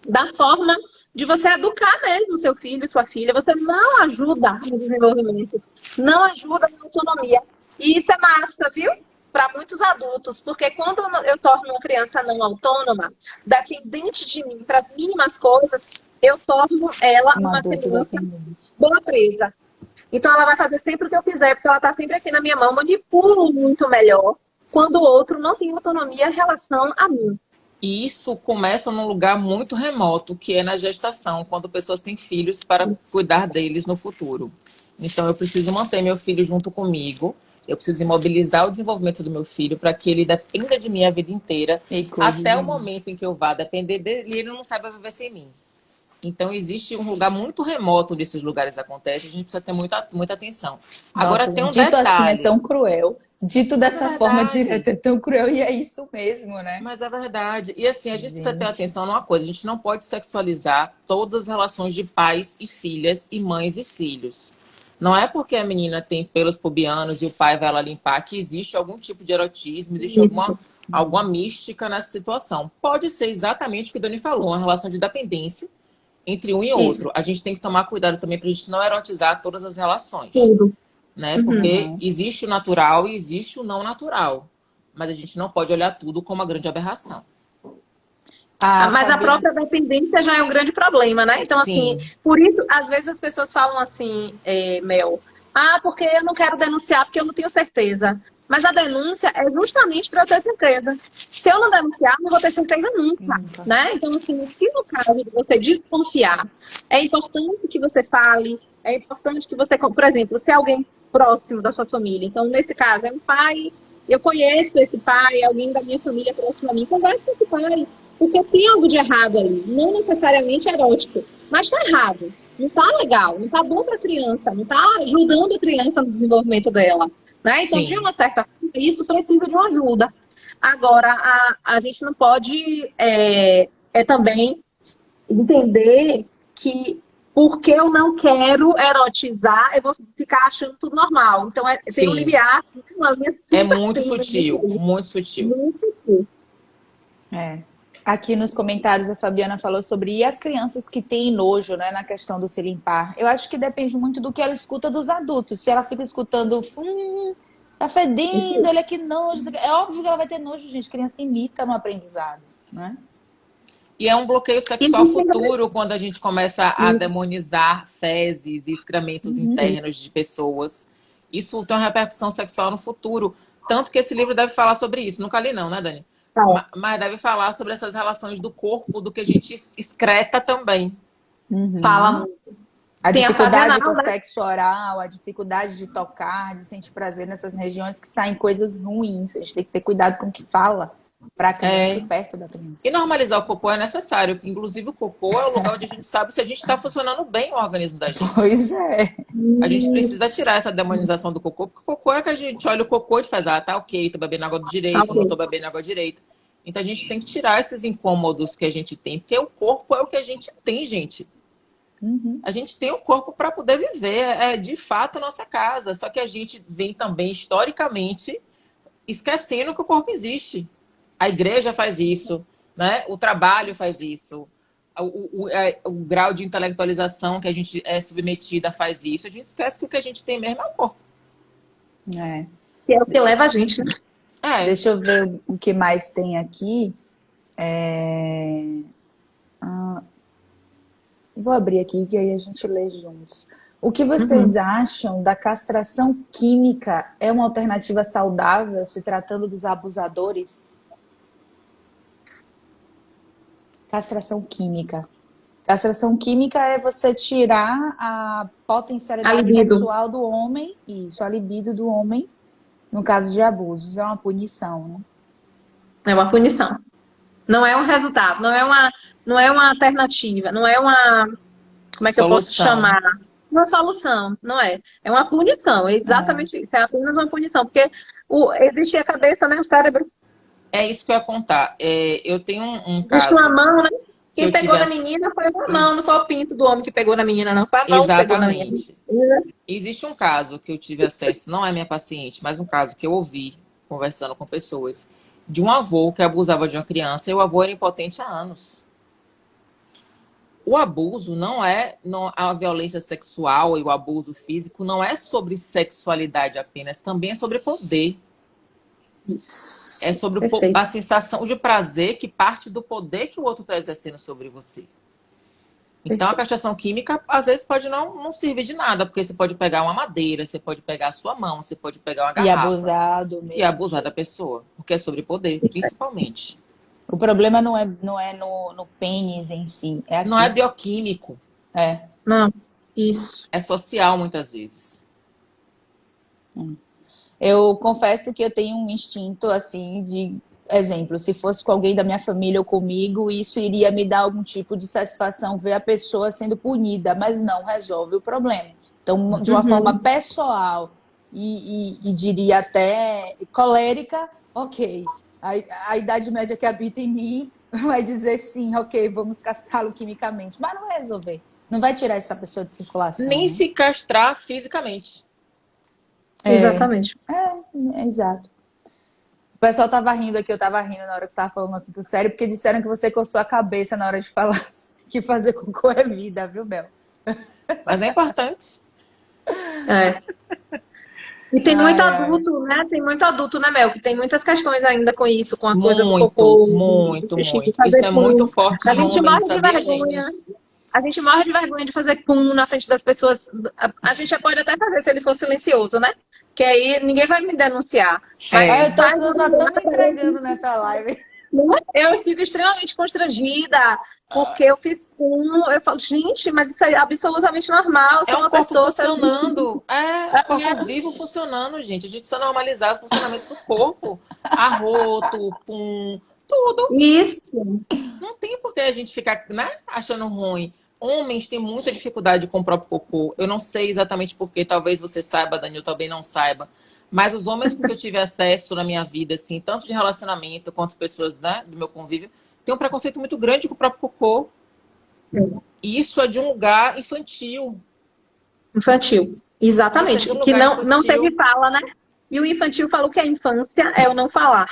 da forma de você educar mesmo seu filho e sua filha. Você não ajuda no desenvolvimento, não ajuda na autonomia. E isso é massa, viu? Para muitos adultos, porque quando eu torno uma criança não autônoma, dependente de mim para as mínimas coisas, eu torno ela uma criança boa presa. Então ela vai fazer sempre o que eu quiser, porque ela está sempre aqui na minha mão, manipulo muito melhor quando o outro não tem autonomia em relação a mim. E isso começa num lugar muito remoto, que é na gestação, quando pessoas têm filhos para cuidar deles no futuro. Então eu preciso manter meu filho junto comigo. Eu preciso imobilizar o desenvolvimento do meu filho para que ele dependa de mim a vida inteira, até o momento em que eu vá depender dele, ele não saiba viver sem mim. Então, existe um lugar muito remoto onde esses lugares acontecem, a gente precisa ter muita atenção. Agora, tem um dito detalhe. assim é tão cruel. Dito dessa forma direta é tão cruel e é isso mesmo, né? Mas é verdade. E assim, a gente precisa ter atenção numa coisa. A gente não pode sexualizar todas as relações de pais e filhas e mães e filhos. Não é porque a menina tem pelos pubianos e o pai vai lá limpar que existe algum tipo de erotismo, existe alguma mística nessa situação. Pode ser exatamente o que a Dani falou, uma relação de dependência entre um e outro. A gente tem que tomar cuidado também para a gente não erotizar todas as relações. Tudo. né? Porque existe o natural e existe o não natural. Mas a gente não pode olhar tudo como uma grande aberração. Mas a própria dependência já é um grande problema, né? Então, Sim. assim, por isso, às vezes as pessoas falam assim, Mel, porque eu não quero denunciar, porque eu não tenho certeza. Mas a denúncia é justamente para eu ter certeza. Se eu não denunciar, não vou ter certeza nunca, né? Então, assim, se no caso de você desconfiar, é importante que você fale, é importante que você, por exemplo, se é alguém próximo da sua família, então, nesse caso, é um pai, eu conheço esse pai, alguém da minha família próximo a mim, converse com esse pai, porque tem algo de errado ali, não necessariamente erótico, mas tá errado, não tá legal, não tá bom para a criança, não tá ajudando a criança no desenvolvimento dela, né? Então, de uma certa forma, isso precisa de uma ajuda. Agora, a gente não pode também entender que porque eu não quero erotizar, eu vou ficar achando tudo normal. Então, tem um limiar, uma linha super muito sutil, muito sutil. Muito sutil. Aqui nos comentários a Fabiana falou sobre e as crianças que têm nojo, né, na questão do se limpar. Eu acho que depende muito do que ela escuta dos adultos. Se ela fica escutando, tá fedendo, olha que nojo. É óbvio que ela vai ter nojo, gente. Criança imita no aprendizado, né? E é um bloqueio sexual futuro quando a gente começa a demonizar fezes e excrementos internos de pessoas. Isso tem uma repercussão sexual no futuro. Tanto que esse livro deve falar sobre isso. Nunca li não, né, Dani? Mas deve falar sobre essas relações do corpo, do que a gente excreta também. Fala muito. A dificuldade com o sexo oral, a dificuldade de tocar, de sentir prazer nessas regiões que saem coisas ruins. A gente tem que ter cuidado com o que fala para a criança perto da criança. E normalizar o cocô é necessário. Inclusive, o cocô é o lugar onde a gente sabe se a gente está funcionando bem o organismo da gente. Pois é. A gente precisa tirar essa demonização do cocô, porque o cocô é que a gente olha o cocô e faz, tá ok, tô bebendo água direito, não tô bebendo água direito. Então a gente tem que tirar esses incômodos que a gente tem, porque o corpo é o que a gente tem, gente. A gente tem o corpo para poder viver, é de fato a nossa casa. Só que a gente vem também, historicamente, esquecendo que o corpo existe. A igreja faz isso, né? O trabalho faz isso. O grau de intelectualização que a gente é submetida faz isso. A gente esquece que o que a gente tem mesmo é o corpo. Que é o que leva a gente, né? Deixa eu ver o que mais tem aqui. Vou abrir aqui que aí a gente lê juntos. O que vocês acham da castração química? É uma alternativa saudável se tratando dos abusadores? Castração química. Castração química é você tirar a potencialidade sexual do homem, a libido do homem, no caso de abusos. É uma punição, né? É uma punição. Não é um resultado, não é uma alternativa, não é uma... Como é que eu posso chamar? Uma solução, não é. É uma punição, é exatamente isso. É apenas uma punição, porque existe a cabeça, né? O cérebro. É isso que eu ia contar. Eu tenho um caso... Existe uma mão, né? Quem pegou na menina foi a mão, não foi o pinto do homem que pegou na menina, não. Foi a mão que pegou na menina. Existe um caso que eu tive acesso, não é minha paciente, mas um caso que eu ouvi conversando com pessoas, de um avô que abusava de uma criança e o avô era impotente há anos. O abuso a violência sexual e o abuso físico não é sobre sexualidade apenas, também é sobre poder. Isso. É sobre a sensação de prazer que parte do poder que o outro está exercendo sobre você. Então, a castração química, às vezes, pode não servir de nada, porque você pode pegar uma madeira, você pode pegar a sua mão, você pode pegar uma garrafa. E abusar da pessoa, porque é sobre poder, principalmente. O problema não é no pênis em si. É aqui. Não é bioquímico. Não, isso. É social, muitas vezes. Eu confesso que eu tenho um instinto, assim, de exemplo, se fosse com alguém da minha família ou comigo, isso iria me dar algum tipo de satisfação ver a pessoa sendo punida, mas não resolve o problema. Então, de uma forma pessoal e diria até colérica, ok. A idade média que habita em mim vai dizer sim, ok, vamos castrá-lo quimicamente, mas não vai resolver. Não vai tirar essa pessoa de circulação. Nem se castrar fisicamente. Exatamente. Exato. O pessoal tava rindo aqui, eu tava rindo na hora que você tava falando um assunto sério, porque disseram que você coçou a cabeça na hora de falar que fazer cocô é vida, viu, Bel? Mas é importante. E tem muito Ai, ai. adulto, né? Tem muito adulto, né, Mel? Que tem muitas questões ainda com isso, com a coisa do Muito, cocô, do muito, xixi, de muito. Isso fazer é muito pum. forte A em gente homens, morre de sabia, vergonha. gente? A gente morre de vergonha de fazer pum na frente das pessoas. A gente já pode até fazer se ele for silencioso, né? Que aí ninguém vai me denunciar. Mas Ai, É. eu tô faz só tô me entregando nessa live. eu fico extremamente constrangida, porque eu fiz pum. Eu falo, gente, mas isso é absolutamente normal. Eu É sou um uma corpo pessoa. funcionando. É um corpo vivo funcionando, gente. A gente precisa normalizar os funcionamentos do corpo. Arroto, pum, tudo. Isso. Não tem por que a gente ficar, né, achando ruim. Homens têm muita dificuldade com o próprio cocô. Eu não sei exatamente por quê. Talvez você saiba, Daniel, também não saiba. Mas os homens, porque eu tive acesso na minha vida, assim, tanto de relacionamento quanto pessoas, né, do meu convívio, têm um preconceito muito grande com o próprio cocô. E isso é de um lugar infantil. Infantil. Isso é de Exatamente. um Que lugar não teve infantil. fala, né? E o infantil falou que a infância é o não falar.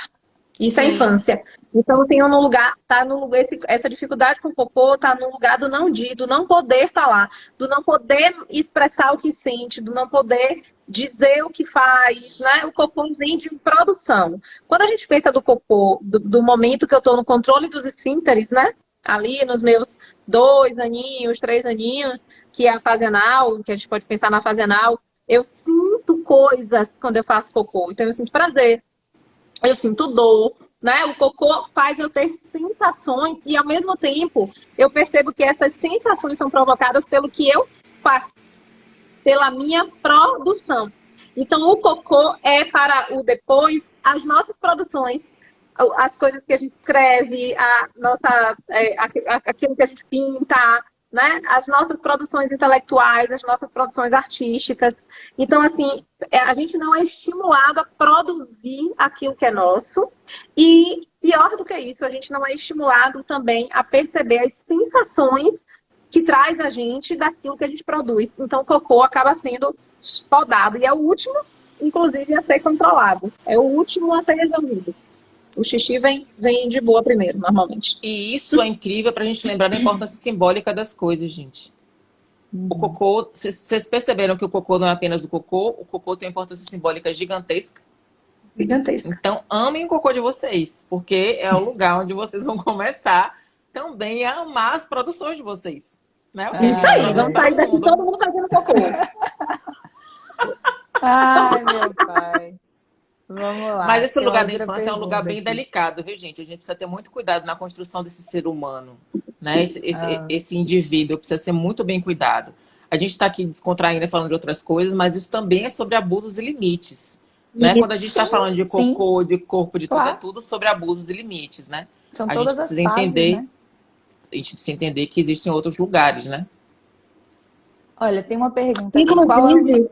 Isso é Sim. infância. Então tem um lugar, tá no lugar, essa dificuldade com o cocô tá no lugar do não dir, do não poder falar, do não poder expressar o que sente, do não poder dizer o que faz, né? O cocô vem de produção. Quando a gente pensa do cocô, do momento que eu tô no controle dos esfínteres, né? Ali nos meus 2 aninhos, 3 aninhos, que é a fase anal, que a gente pode pensar na fase anal, eu sinto coisas quando eu faço cocô. Então eu sinto prazer, eu sinto dor, né? O cocô faz eu ter sensações e ao mesmo tempo eu percebo que essas sensações são provocadas pelo que eu faço, pela minha produção. Então o cocô é para o depois as nossas produções, as coisas que a gente escreve, a nossa, aquilo que a gente pinta, né? As nossas produções intelectuais, as nossas produções artísticas. Então, assim, a gente não é estimulado a produzir aquilo que é nosso. E, pior do que isso, a gente não é estimulado também a perceber as sensações que traz a gente daquilo que a gente produz. Então, o cocô acaba sendo podado. E é o último, inclusive, a ser controlado. É o último a ser resolvido. O xixi vem de boa primeiro, normalmente. E isso é incrível para a gente lembrar da importância simbólica das coisas, gente. O cocô, vocês perceberam que o cocô não é apenas o cocô tem uma importância simbólica gigantesca. Gigantesca. Então, amem o cocô de vocês, porque é o lugar onde vocês vão começar também a amar as produções de vocês. Né? O que a Isso gente aí, produz vamos para sair o daqui mundo. todo mundo fazendo cocô. Ai, meu pai. Vamos Mas lá, esse tem lugar da outra infância é um lugar pergunta bem aqui. delicado, viu, gente? A gente precisa ter muito cuidado na construção desse ser humano, né? Ah, Esse indivíduo precisa ser muito bem cuidado. A gente está aqui descontraindo e falando de outras coisas, mas isso também é sobre abusos e limites, né? Quando a gente está Isso. falando de sim, cocô, de corpo, de tudo, é claro. tudo sobre abusos e limites, né? São A gente todas as precisa fases, entender, né? a gente precisa entender que existem outros lugares, né? Olha, tem uma pergunta aqui. Qual é o... Inclusive,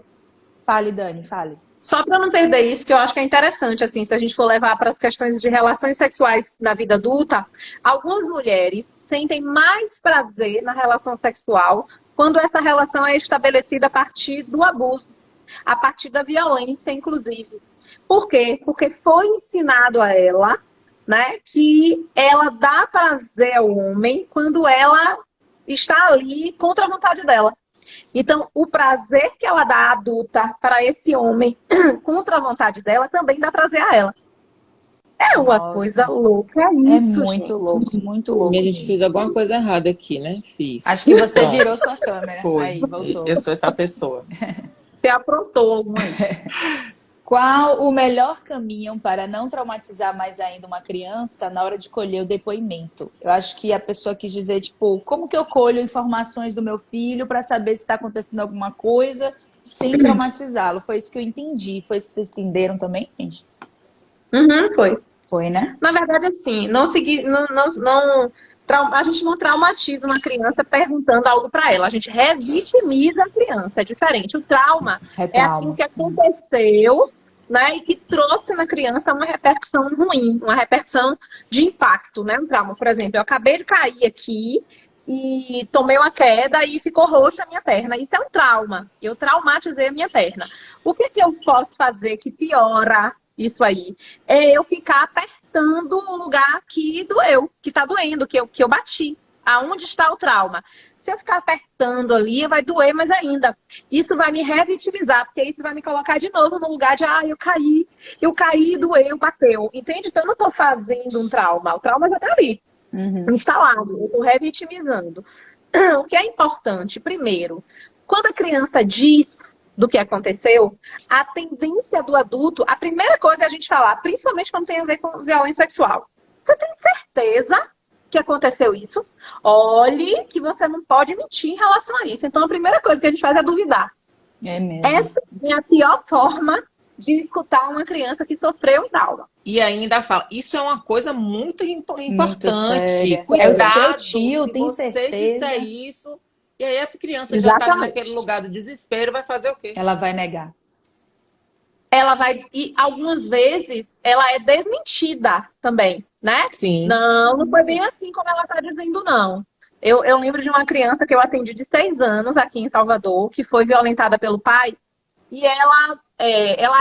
Fale, Dani, fale. só para não perder isso, que eu acho que é interessante, assim, se a gente for levar para as questões de relações sexuais na vida adulta, algumas mulheres sentem mais prazer na relação sexual quando essa relação é estabelecida a partir do abuso, a partir da violência, inclusive. Por quê? Porque foi ensinado a ela, né, que ela dá prazer ao homem quando ela está ali contra a vontade dela. Então, o prazer que ela dá adulta para esse homem contra a vontade dela também dá prazer a ela. É uma coisa Nossa, louca é isso, muito E a louco gente fez mesmo. alguma coisa errada aqui, né? Fiz. Acho que você Pronto, virou sua câmera. foi. Aí, voltou. Eu sou essa pessoa. Você aprontou alguma aí. Qual o melhor caminho para não traumatizar mais ainda uma criança na hora de colher o depoimento? Eu acho que a pessoa quis dizer, tipo, como que eu colho informações do meu filho para saber se está acontecendo alguma coisa sem traumatizá-lo? Foi isso que eu entendi. Foi isso que vocês entenderam também, gente? Uhum, foi. Foi, né? Na verdade, assim, a gente não traumatiza uma criança perguntando algo para ela. A gente revitimiza a criança. É diferente. O trauma É é aquilo trauma. que aconteceu, né, e que trouxe na criança uma repercussão ruim, uma repercussão de impacto, né? Um trauma, por exemplo, eu acabei de cair aqui e tomei uma queda e ficou roxa a minha perna. Isso é um trauma. Eu traumatizei a minha perna. O que que eu posso fazer que piora isso aí? É eu ficar apertando o lugar que doeu, que tá doendo, que eu bati. Aonde está o trauma? Se eu ficar apertando ali, vai doer mais ainda. Isso vai me revitimizar, porque isso vai me colocar de novo no lugar de, eu caí, doeu, bateu. Entende? Então eu não estou fazendo um trauma. O trauma já está ali, instalado. Eu estou revitimizando. O que é importante, primeiro, quando a criança diz do que aconteceu, a tendência do adulto, a primeira coisa é a gente falar, principalmente quando tem a ver com violência sexual. Você tem certeza que aconteceu isso? Olhe que você não pode mentir em relação a isso. Então, a primeira coisa que a gente faz é duvidar. É mesmo. Essa é a pior forma de escutar uma criança que sofreu trauma. E ainda fala, isso é uma coisa muito importante. Séria. Cuidado, É o seu tio, se tem você certeza. disser isso, e aí a criança já está Exatamente. naquele lugar do desespero, vai fazer o quê? Ela vai negar. Ela vai, e algumas vezes, ela é desmentida também, né? Sim. Não foi bem assim como ela está dizendo, não. Eu lembro de uma criança que eu atendi de 6 anos aqui em Salvador, que foi violentada pelo pai, e ela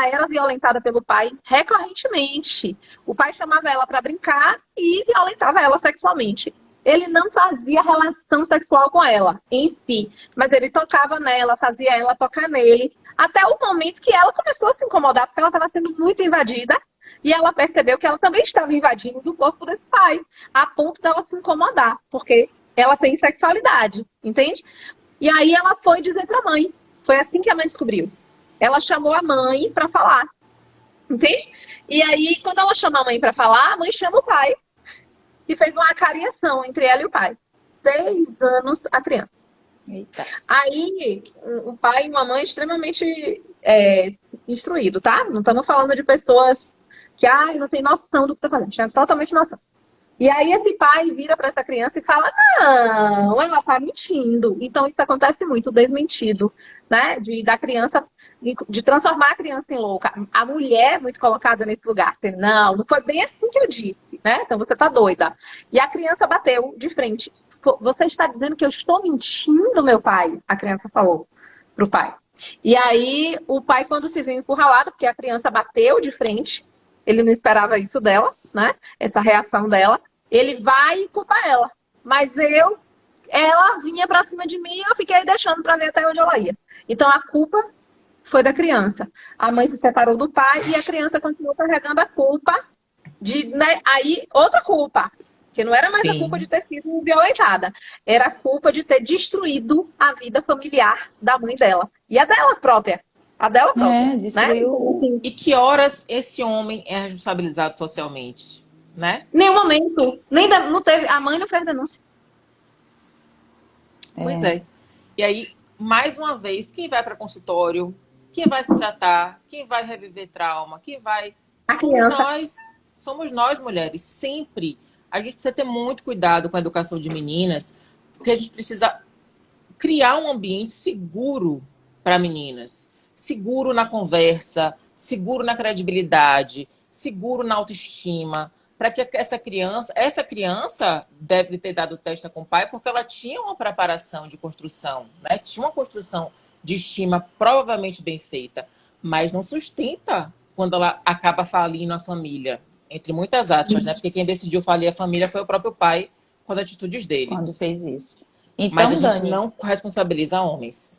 era violentada pelo pai recorrentemente. O pai chamava ela para brincar e violentava ela sexualmente. Ele não fazia relação sexual com ela em si, mas ele tocava nela, fazia ela tocar nele, até o momento que ela começou a se incomodar, porque ela estava sendo muito invadida, e ela percebeu que ela também estava invadindo o corpo desse pai, a ponto dela se incomodar, porque ela tem sexualidade, entende? E aí ela foi dizer para a mãe. Foi assim que a mãe descobriu. Ela chamou a mãe para falar, entende? E aí, quando ela chama a mãe para falar, a mãe chama o pai e fez uma acariação entre ela e o pai. 6 anos a criança. Eita. Aí, o pai e uma mãe extremamente instruído, tá? Não estamos falando de pessoas que não tem noção do que está fazendo. Tinha totalmente noção. E aí esse pai vira para essa criança e fala, não, ela está mentindo. Então isso acontece muito, desmentido, né? Da criança, de transformar a criança em louca. A mulher é muito colocada nesse lugar. Assim, não foi bem assim que eu disse, né? Então você está doida. E a criança bateu de frente. Você está dizendo que eu estou mentindo, meu pai? A criança falou pro pai. E aí o pai, quando se viu encurralado, porque a criança bateu de frente, ele não esperava isso dela, né? Essa reação dela. Ele vai e culpa ela. Mas ela vinha pra cima de mim e eu fiquei deixando pra ver até onde ela ia. Então a culpa foi da criança. A mãe se separou do pai e a criança continuou carregando a culpa aí outra culpa. Que não era mais a culpa de ter sido violentada. Era a culpa de ter destruído a vida familiar da mãe dela. E a dela própria. A dela própria. Destruiu. Né? Assim, E que horas esse homem é responsabilizado socialmente? Né? Nenhum momento. Não teve, a mãe não fez denúncia. Pois é. E aí, mais uma vez, quem vai para consultório, quem vai se tratar, quem vai reviver trauma, quem vai... A criança. Somos nós, mulheres, sempre. A gente precisa ter muito cuidado com a educação de meninas, porque a gente precisa criar um ambiente seguro para meninas. Seguro na conversa, seguro na credibilidade, seguro na autoestima, para que essa criança deve ter dado testa com o pai, porque ela tinha uma preparação de construção, né? Tinha uma construção de estima provavelmente bem feita, mas não sustenta quando ela acaba falindo a família, entre muitas aspas, né? Porque quem decidiu falir a família foi o próprio pai com as atitudes dele. Quando fez isso. Então, mas a gente Dani, não responsabiliza homens.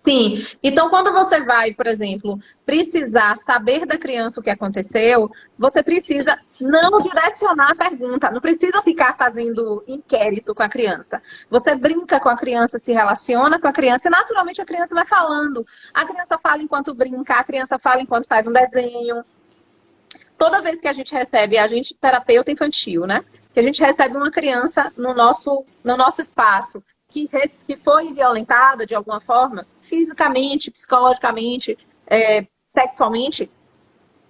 Sim. Então, quando você vai, por exemplo, precisar saber da criança o que aconteceu, você precisa não direcionar a pergunta, não precisa ficar fazendo inquérito com a criança. Você brinca com a criança, se relaciona com a criança e naturalmente a criança vai falando. A criança fala enquanto brinca, a criança fala enquanto faz um desenho. Toda vez que a gente recebe, a gente terapeuta infantil, né? Que a gente recebe uma criança no nosso espaço, que foi violentada de alguma forma, fisicamente, psicologicamente, sexualmente,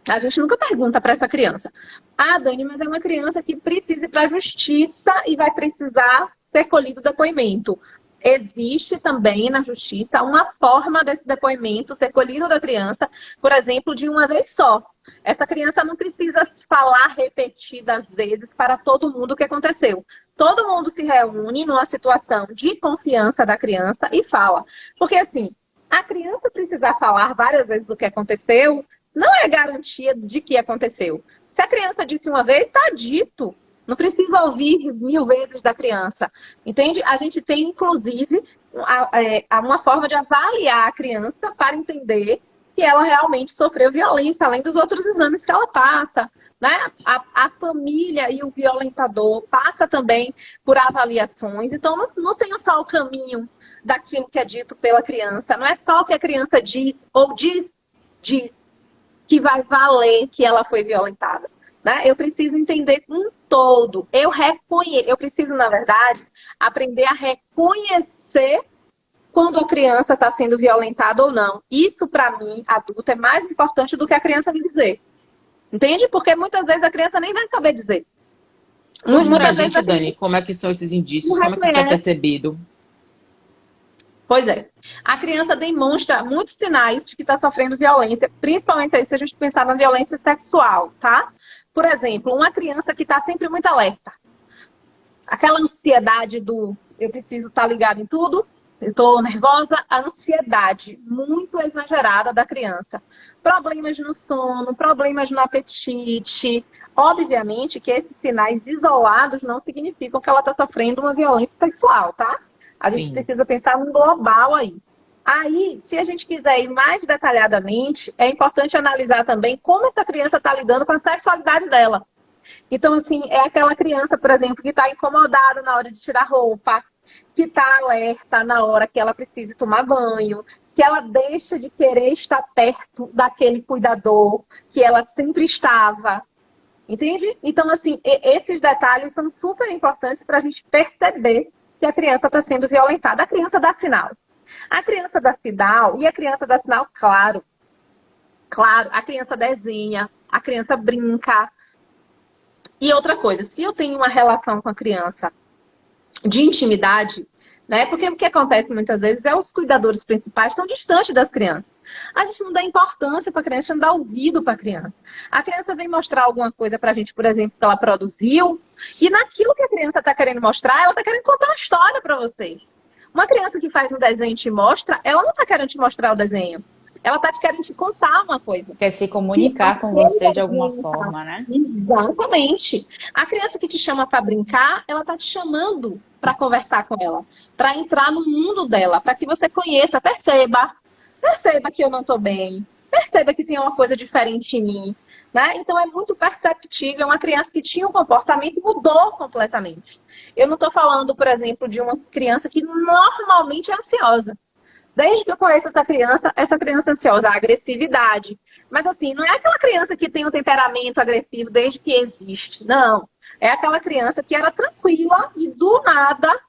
a gente nunca pergunta para essa criança. Dani, mas é uma criança que precisa ir para a justiça e vai precisar ser colhido depoimento. Existe também na justiça uma forma desse depoimento ser colhido da criança, por exemplo, de uma vez só. Essa criança não precisa falar repetidas vezes para todo mundo o que aconteceu. Todo mundo se reúne numa situação de confiança da criança e fala. Porque assim, a criança precisar falar várias vezes o que aconteceu não é garantia de que aconteceu. Se a criança disse uma vez, está dito. Não precisa ouvir 1000 vezes da criança. Entende? A gente tem, inclusive, uma forma de avaliar a criança para entender que ela realmente sofreu violência, além dos outros exames que ela passa. Né? A família e o violentador passa também por avaliações. Então, não tem só o caminho daquilo que é dito pela criança. Não é só o que a criança diz ou diz que vai valer que ela foi violentada. Né? Eu preciso entender um todo. Eu preciso, na verdade, aprender a reconhecer quando a criança está sendo violentada ou não. Isso, para mim, adulto, é mais importante do que a criança me dizer. Entende? Porque muitas vezes a criança nem vai saber dizer. Muitas vezes, Dani, como é que são esses indícios? Como é que isso é percebido? Pois é. A criança demonstra muitos sinais de que está sofrendo violência, principalmente aí se a gente pensar na violência sexual, tá? Por exemplo, uma criança que está sempre muito alerta. Aquela ansiedade do eu preciso estar ligado em tudo, eu estou nervosa, a ansiedade muito exagerada da criança. Problemas no sono, problemas no apetite. Obviamente que esses sinais isolados não significam que ela está sofrendo uma violência sexual, tá? A gente precisa pensar num global aí. Aí, se a gente quiser ir mais detalhadamente, é importante analisar também como essa criança está lidando com a sexualidade dela. Então, assim, é aquela criança, por exemplo, que está incomodada na hora de tirar roupa, que está alerta na hora que ela precisa tomar banho, que ela deixa de querer estar perto daquele cuidador que ela sempre estava. Entende? Então, assim, esses detalhes são super importantes para a gente perceber que a criança está sendo violentada. A criança dá sinal. A criança dá sinal, e a criança dá sinal, claro, a criança desenha, a criança brinca. E outra coisa, se eu tenho uma relação com a criança de intimidade, né? Porque o que acontece muitas vezes é os cuidadores principais estão distantes das crianças. A gente não dá importância para a criança, não dá ouvido para a criança. A criança vem mostrar alguma coisa para a gente, por exemplo, que ela produziu, e naquilo que a criança está querendo mostrar, ela está querendo contar uma história para vocês. Uma criança que faz um desenho e te mostra, ela não está querendo te mostrar o desenho. Ela está querendo te contar uma coisa. Quer se comunicar com você de alguma forma, né? Exatamente. A criança que te chama para brincar, ela está te chamando para conversar com ela, para entrar no mundo dela, para que você conheça, perceba que eu não estou bem, perceba que tem uma coisa diferente em mim. Né? Então é muito perceptível uma criança que tinha um comportamento e mudou completamente. Eu não estou falando, por exemplo, de uma criança que normalmente é ansiosa. Desde que eu conheço essa criança é ansiosa, a agressividade. Mas assim, não é aquela criança que tem um temperamento agressivo desde que existe, não. É aquela criança que era tranquila e do nada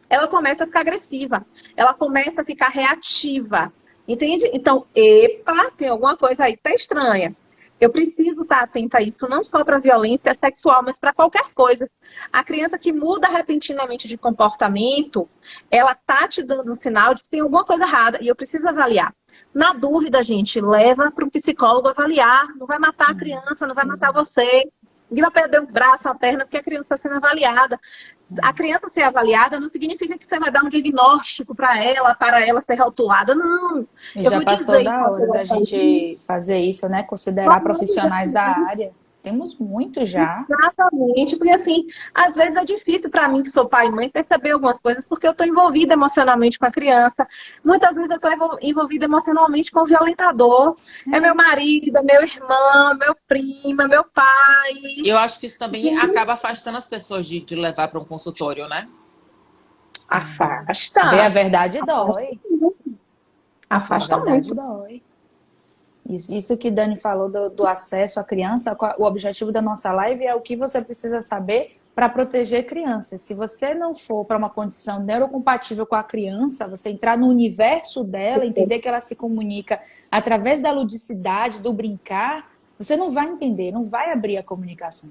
ela começa a ficar agressiva. Ela começa a ficar reativa. Entende? Então, epa, tem alguma coisa aí que tá estranha. Eu preciso estar atenta a isso, não só para violência sexual, mas para qualquer coisa. A criança que muda repentinamente de comportamento, ela tá te dando um sinal de que tem alguma coisa errada e eu preciso avaliar. Na dúvida, gente, leva para um psicólogo avaliar. Não vai matar a criança, não vai matar você. Ninguém vai perder um braço, uma perna, porque a criança está sendo avaliada. A criança ser avaliada não significa que você vai dar um diagnóstico para ela ser rotulada. Não. E já passou da hora da gente fazer isso, né? Considerar profissionais da área. Temos muito já. Exatamente, porque assim, às vezes é difícil para mim, que sou pai e mãe, perceber algumas coisas, porque eu estou envolvida emocionalmente com a criança. Muitas vezes eu estou envolvida emocionalmente com o violentador. É meu marido, é meu irmão, meu primo, é meu pai. Eu acho que isso também acaba afastando as pessoas de levar para um consultório, né? Afasta. Ver a verdade dói. Afasta a verdade muito. Dói. Isso que Dani falou do acesso à criança, o objetivo da nossa live é o que você precisa saber para proteger crianças. Se você não for para uma condição neurocompatível com a criança, você entrar no universo dela, entender que ela se comunica através da ludicidade, do brincar, você não vai entender, não vai abrir a comunicação.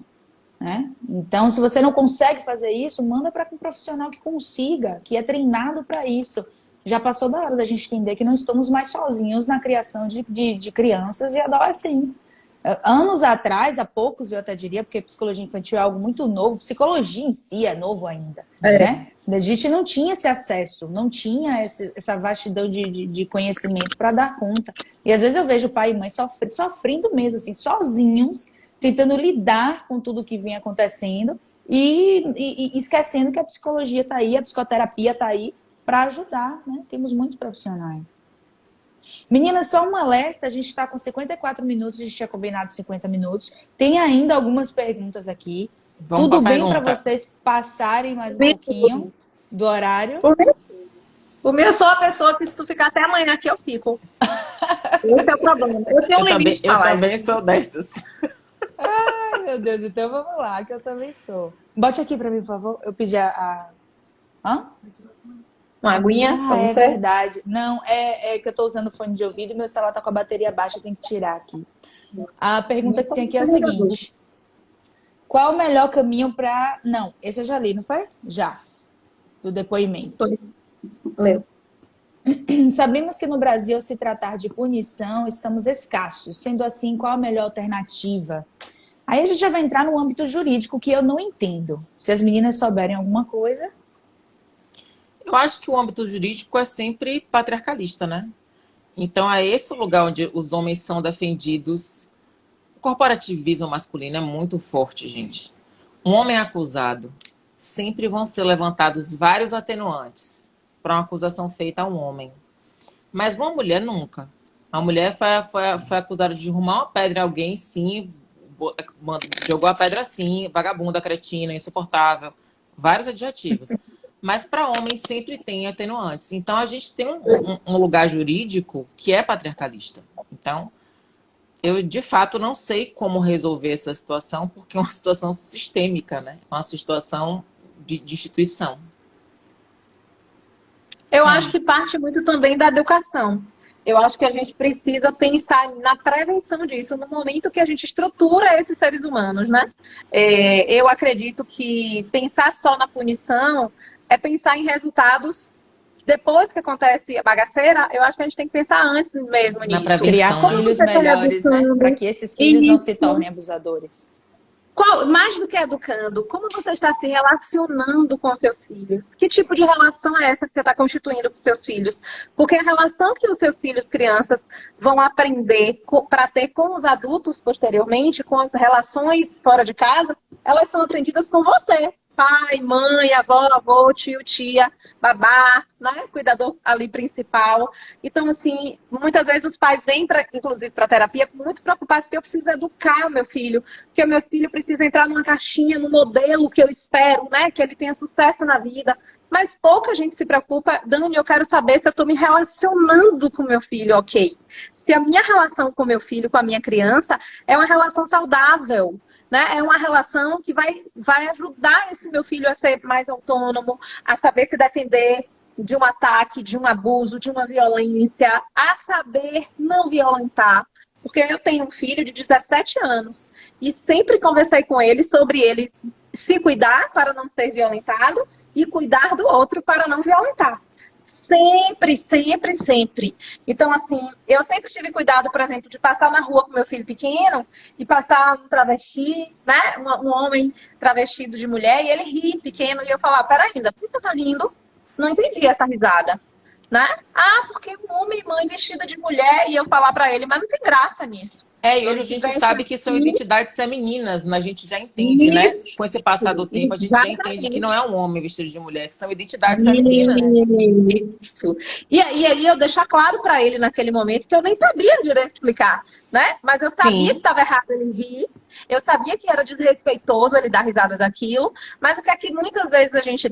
Né? Então, se você não consegue fazer isso, manda para um profissional que consiga, que é treinado para isso. Já passou da hora da gente entender que não estamos mais sozinhos na criação de crianças e adolescentes. Anos atrás, há poucos eu até diria, porque psicologia infantil é algo muito novo, psicologia em si é novo ainda. Né? A gente não tinha esse acesso, não tinha essa vastidão de conhecimento para dar conta. E às vezes eu vejo pai e mãe sofrendo mesmo, assim, sozinhos, tentando lidar com tudo que vem acontecendo e esquecendo que a psicologia está aí, a psicoterapia está aí para ajudar, né? Temos muitos profissionais. Meninas, só um alerta, a gente está com 54 minutos, a gente tinha combinado 50 minutos. Tem ainda algumas perguntas aqui. Vamos Tudo pra bem para pergunta. vocês passarem mais um pouquinho do horário? Por mim, eu sou a pessoa que se tu ficar até amanhã aqui, eu fico. Esse é o problema. Eu tenho um limite de Eu falar. também sou dessas. Ai, meu Deus, então vamos lá, que eu também sou. Bote aqui para mim, por favor. Eu pedi Hã? Uma aguinha pra É você? verdade. Não, é que eu tô usando fone de ouvido e meu celular tá com a bateria baixa, eu tenho que tirar aqui. A pergunta que tem aqui é o seguinte: qual o melhor caminho para... Não, esse eu já li, não foi? Já. Do depoimento. Leu. Sabemos que no Brasil, ao se tratar de punição, estamos escassos. Sendo assim, qual a melhor alternativa? Aí a gente já vai entrar no âmbito jurídico, que eu não entendo. Se as meninas souberem alguma coisa... Eu acho que o âmbito jurídico é sempre patriarcalista, né? Então, é esse o lugar onde os homens são defendidos. O corporativismo masculino é muito forte, gente. Um homem acusado, sempre vão ser levantados vários atenuantes para uma acusação feita a um homem. Mas uma mulher nunca. A mulher foi acusada de arrumar uma pedra em alguém, sim, jogou a pedra assim, vagabunda, cretina, insuportável, vários adjetivos. Mas para homens sempre tem atenuantes. Então a gente tem um lugar jurídico que é patriarcalista. Então, eu de fato não sei como resolver essa situação, porque é uma situação sistêmica, né? Uma situação de instituição. Eu acho que parte muito também da educação. Eu acho que a gente precisa pensar na prevenção disso no momento que a gente estrutura esses seres humanos, né? Eu acredito que pensar só na punição é pensar em resultados depois que acontece a bagaceira. Eu acho que a gente tem que pensar antes mesmo nisso. Criar filhos melhores, né? Para que esses filhos não se tornem abusadores. Mais do que educando, como você está se relacionando com os seus filhos? Que tipo de relação é essa que você está constituindo com os seus filhos? Porque a relação que os seus filhos, crianças, vão aprender para ter com os adultos posteriormente, com as relações fora de casa, elas são aprendidas com você. Pai, mãe, avó, avô, tio, tia, babá, né? Cuidador ali principal. Então, assim, muitas vezes os pais vêm, inclusive, para a terapia, muito preocupados porque eu preciso educar o meu filho, porque o meu filho precisa entrar numa caixinha, no modelo que eu espero, né? Que ele tenha sucesso na vida. Mas pouca gente se preocupa. Dani, eu quero saber se eu estou me relacionando com o meu filho, ok? Se a minha relação com o meu filho, com a minha criança, é uma relação saudável, né? É uma relação que vai ajudar esse meu filho a ser mais autônomo, a saber se defender de um ataque, de um abuso, de uma violência, a saber não violentar. Porque eu tenho um filho de 17 anos e sempre conversei com ele sobre ele se cuidar para não ser violentado e cuidar do outro para não violentar. Sempre, sempre, sempre. Então, assim, eu sempre tive cuidado, por exemplo, de passar na rua com meu filho pequeno e passar um travesti, né? Um homem travestido de mulher, e ele ri pequeno, e eu falava, peraí, por que você tá rindo? Não entendi essa risada, né? Ah, porque um homem e mãe vestida de mulher, e eu falar pra ele, mas não tem graça nisso. E hoje a gente sabe que são identidades femininas, a gente já entende, né? Com esse passar do tempo, a gente já entende que não é um homem vestido de mulher, que são identidades femininas. Isso. E aí eu deixar claro para ele naquele momento que eu nem sabia direito explicar, né? Mas eu sabia que estava errado ele rir, eu sabia que era desrespeitoso ele dar risada daquilo, mas o que é que muitas vezes a gente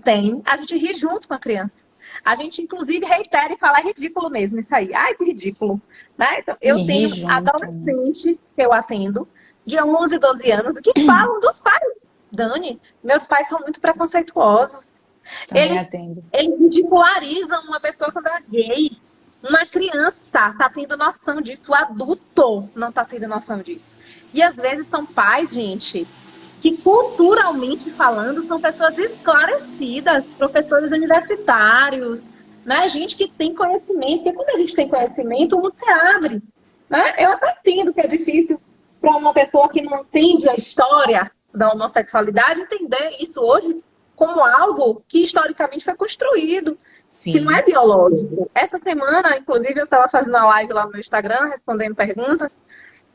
ri junto com a criança. A gente, inclusive, reitera e fala, é ridículo mesmo isso aí. Ai, que ridículo. Né? Então, eu tenho adolescentes que eu atendo, de 11, 12 anos, que falam dos pais. Dani, meus pais são muito preconceituosos. Eles ridicularizam uma pessoa quando é gay. Uma criança está tendo noção disso, o adulto não está tendo noção disso. E às vezes são pais, gente, que culturalmente falando são pessoas esclarecidas, professores universitários, né? Gente que tem conhecimento. Porque quando a gente tem conhecimento, o mundo se abre, né? Eu até entendo que é difícil para uma pessoa que não entende a história da homossexualidade entender isso hoje como algo que historicamente foi construído, que não é biológico. Essa semana, inclusive, eu estava fazendo uma live lá no meu Instagram, respondendo perguntas,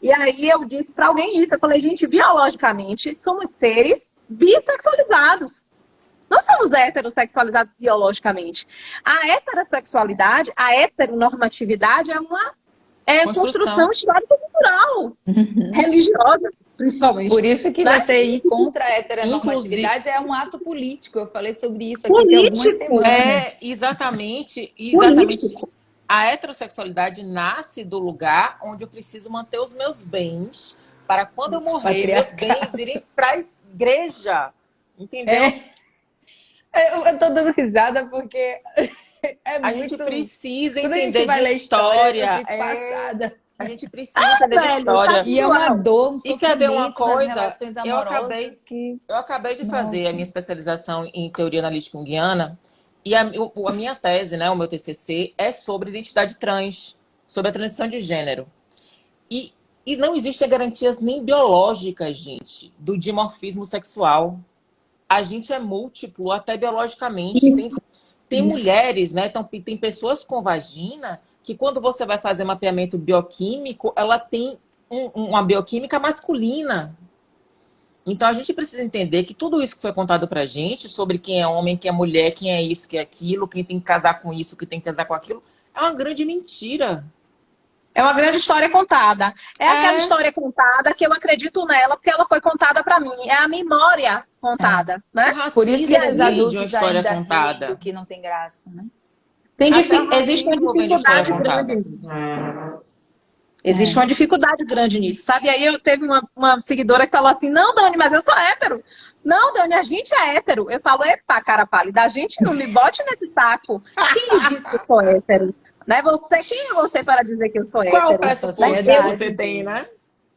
e aí eu disse para alguém isso, eu falei, gente, biologicamente somos seres bissexualizados. Não somos heterossexualizados biologicamente. A heterossexualidade, a heteronormatividade é uma construção histórico-cultural, religiosa, principalmente. Por isso que você ir contra a heteronormatividade é um ato político. Eu falei sobre isso aqui tem algumas semanas. Exatamente. Político. A heterossexualidade nasce do lugar onde eu preciso manter os meus bens para quando eu morrer, meus bens irem para a igreja. Entendeu? Eu tô dando risada porque a gente precisa quando entender de história. Eu fico passada. A gente precisa entender de história. E é uma dor, um e quer ver uma coisa? relações amorosas eu acabei de fazer a minha especialização em teoria analítica junguiana e a minha tese, né, o meu TCC, é sobre identidade trans, sobre a transição de gênero. E não existem garantias nem biológicas, gente, do dimorfismo sexual. A gente é múltiplo, até biologicamente. Tem mulheres, né? Então, tem pessoas com vagina que quando você vai fazer mapeamento bioquímico, ela tem uma bioquímica masculina. Então, a gente precisa entender que tudo isso que foi contado pra gente, sobre quem é homem, quem é mulher, quem é isso, quem é aquilo, quem tem que casar com isso, quem tem que casar com aquilo, é uma grande mentira. É uma grande história contada. É aquela história contada que eu acredito nela, porque ela foi contada para mim. É a memória contada, né? Por isso que esses adultos ainda riem que não tem graça, né? Existe uma dificuldade grande nisso. Existe uma dificuldade grande nisso, sabe? E aí teve uma seguidora que falou assim, não, Dani, mas eu sou hétero. Não, Dani, a gente é hétero. Eu falo, epa, cara pálida, a gente não me bote nesse saco. Quem disse que eu sou hétero? Né? Quem é você para dizer que eu sou hétero? Qual pressuposto que você tem, né?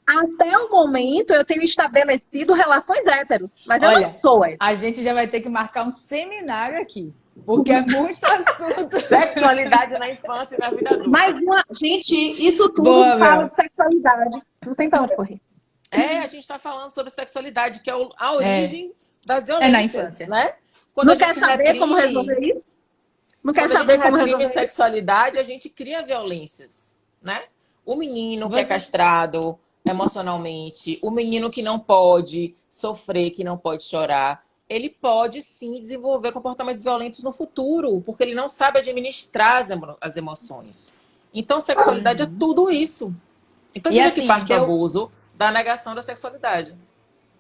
Até o momento, eu tenho estabelecido relações héteros, mas eu não sou hétero. A gente já vai ter que marcar um seminário aqui, porque é muito assunto. Sexualidade na infância e na vida adulta. Mas, gente, isso tudo fala de sexualidade. Não tem pra onde correr. A gente está falando sobre sexualidade, que é a origem das violências. Na infância. Né? Não quer saber como resolver isso? Não quer saber como resolver sexualidade, a gente cria violências, né? O menino que é castrado emocionalmente, o menino que não pode sofrer, que não pode chorar, ele pode sim desenvolver comportamentos violentos no futuro, porque ele não sabe administrar as emoções. Então, sexualidade é tudo isso. Então, e assim, que parte do abuso da negação da sexualidade.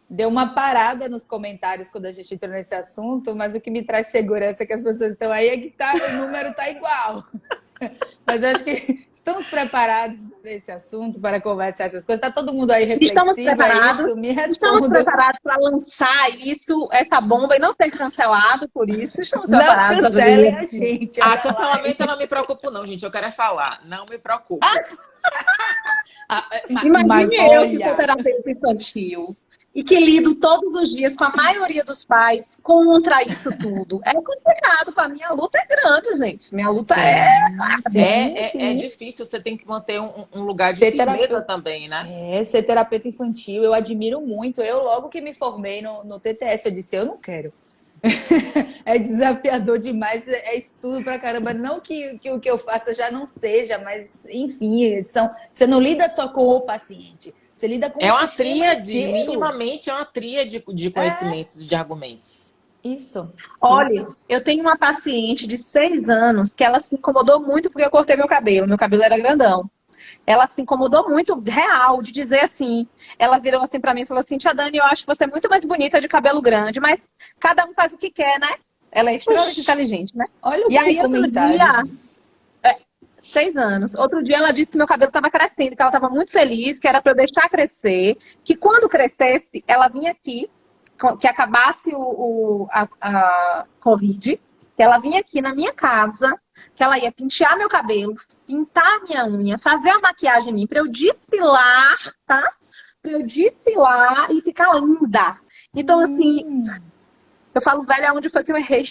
Deu uma parada nos comentários quando a gente entrou nesse assunto, mas o que me traz segurança é que as pessoas estão aí é que o número tá igual. Mas eu acho que estamos preparados para esse assunto, para conversar essas coisas. Está todo mundo aí reflexivo? Estamos preparados. Estamos preparados para lançar essa bomba e não ser cancelado por isso. Estamos preparados. Não cancelem a gente. Cancelamento eu não me preocupo não, gente. Eu quero falar. Não me preocupo. Imagine eu que sou terapeuta infantil e que lido todos os dias com a maioria dos pais contra isso tudo. É complicado, para mim a luta é grande, gente. Minha luta é difícil, você tem que manter um lugar de firmeza também, né? Ser terapeuta infantil, eu admiro muito. Eu, logo que me formei no TTS, eu disse, eu não quero. É desafiador demais, é estudo pra caramba. Não que o que eu faça já não seja, mas, enfim, você não lida só com o paciente. Você lida com uma tríade, minimamente é uma tríade de conhecimentos e de argumentos. Isso. Olha, eu tenho uma paciente de 6 anos que ela se incomodou muito porque eu cortei meu cabelo era grandão. Ela se incomodou muito, real, de dizer assim, ela virou assim pra mim e falou assim, tia Dani, eu acho você muito mais bonita de cabelo grande, mas cada um faz o que quer, né? Ela é extremamente inteligente, né? Olha o e aí outro dia... 6 anos. Outro dia ela disse que meu cabelo estava crescendo, que ela estava muito feliz, que era para eu deixar crescer, que quando crescesse, ela vinha aqui, que acabasse a Covid, que ela vinha aqui na minha casa, que ela ia pentear meu cabelo, pintar minha unha, fazer a maquiagem em mim, para eu desfilar, tá? Para eu desfilar e ficar linda. Então, assim... Eu falo, velho, onde foi que eu errei?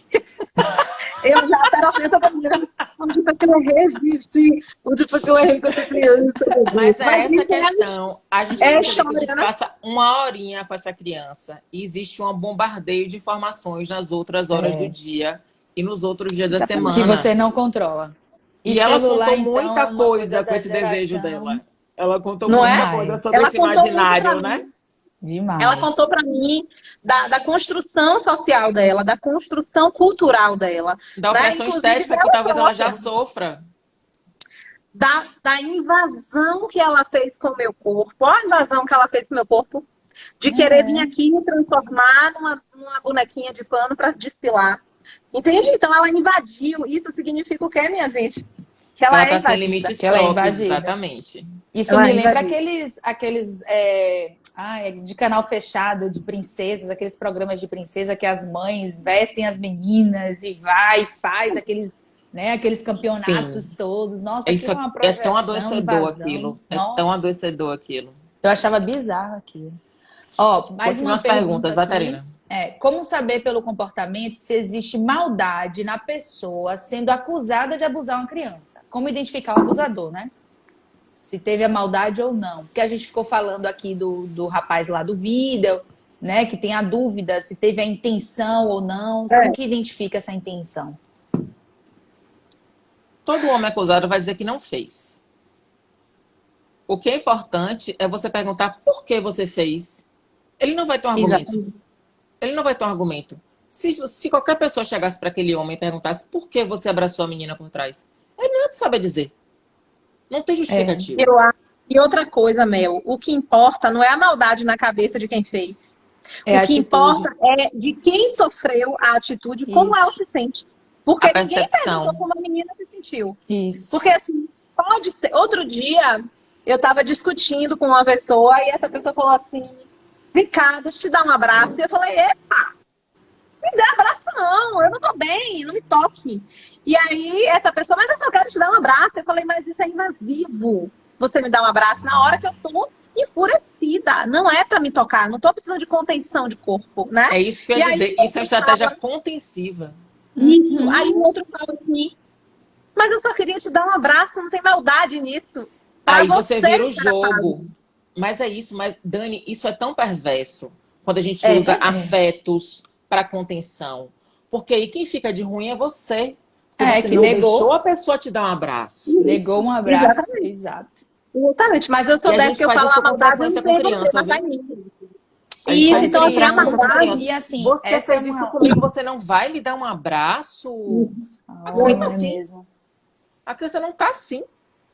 Eu já terapeuta da minha. Onde foi que eu errei, gente? Onde foi que eu errei com essa criança? Mas essa questão. A gente passa uma horinha com essa criança e existe um bombardeio de informações nas outras horas do dia e nos outros dias da semana. Que você não controla. E ela contou muita coisa com esse desejo dela. Ela contou muita coisa sobre esse imaginário, né? Demais. Ela contou para mim da construção social dela, da construção cultural dela. Da opressão Inclusive estética que dela talvez ela já própria. sofra. Da invasão que ela fez com o meu corpo. Olha a invasão que ela fez com o meu corpo. De querer vir aqui me transformar numa bonequinha de pano para desfilar. Entende? Então ela invadiu. Isso significa o quê, minha gente? Que ela Ela é está sem invadida. limites Que ela é próprios, invadida. exatamente. Isso Ela me é lembra invadida. aqueles de canal fechado de princesas, aqueles programas de princesa que as mães vestem as meninas e vai e faz aqueles, né, aqueles campeonatos Sim. todos. Nossa, Isso aquilo é uma é tão projeção, adoecedor invasão. aquilo. É tão Nossa, adoecedor aquilo. eu achava bizarro aquilo. Ó, mais Continua uma as pergunta perguntas, aqui. Batarina. Como saber pelo comportamento se existe maldade na pessoa sendo acusada de abusar uma criança? Como identificar o abusador, né? Se teve a maldade ou não. Porque a gente ficou falando aqui do rapaz lá do vídeo, né? Que tem a dúvida se teve a intenção ou não. Como É, que identifica essa intenção? Todo homem acusado vai dizer que não fez. O que é importante é você perguntar por que você fez. Ele não vai ter um argumento. exatamente. Ele não vai ter um argumento. Se qualquer pessoa chegasse para aquele homem e perguntasse por que você abraçou a menina por trás, ele não ia saber dizer. Não tem É, justificativa. E outra coisa, Mel, o que importa não é a maldade na cabeça de quem fez. é O a que atitude. importa é de quem sofreu a atitude, como ela Isso, se sente. A Porque ninguém perguntou percepção. como a menina se sentiu. Porque, isso. assim, pode ser. Outro dia, eu estava discutindo com uma pessoa e essa pessoa falou assim: vem cá, deixa eu te dar um abraço. E eu falei: epa, me dê abraço não, eu não tô bem, não me toque. E aí, essa pessoa, mas eu só quero te dar um abraço. Eu falei: mas isso é invasivo. Você me dá um abraço na hora que eu tô enfurecida. Não é para me tocar, não tô precisando de contenção de corpo, né? É isso que eu E ia aí, dizer. o Isso é uma outro estratégia fala, contensiva. isso. Aí o Uhum. outro fala assim: mas eu só queria te dar um abraço, não tem maldade nisso. Para Aí você você vira o estar na paz. jogo. Mas é isso, mas Dani, isso é tão perverso quando a gente É, usa É, afetos para contenção. Porque aí quem fica de ruim é você. Porque você que não deixou negou, a pessoa te dar um abraço. negou isso, um abraço, exatamente. exato. Exatamente, mas eu E a soubesse gente que eu faz falar isso a com maldade, eu não frequência com tenho você, criança, mas tá viu? em mim. A gente faz Isso, Com isso então com assim, a frequência com criança, maldade. criança. e assim, Você essa é fez isso uma. comigo, você não vai me dar um abraço? Isso, A criança não tá Oh, é afim. mesmo. A criança não tá afim.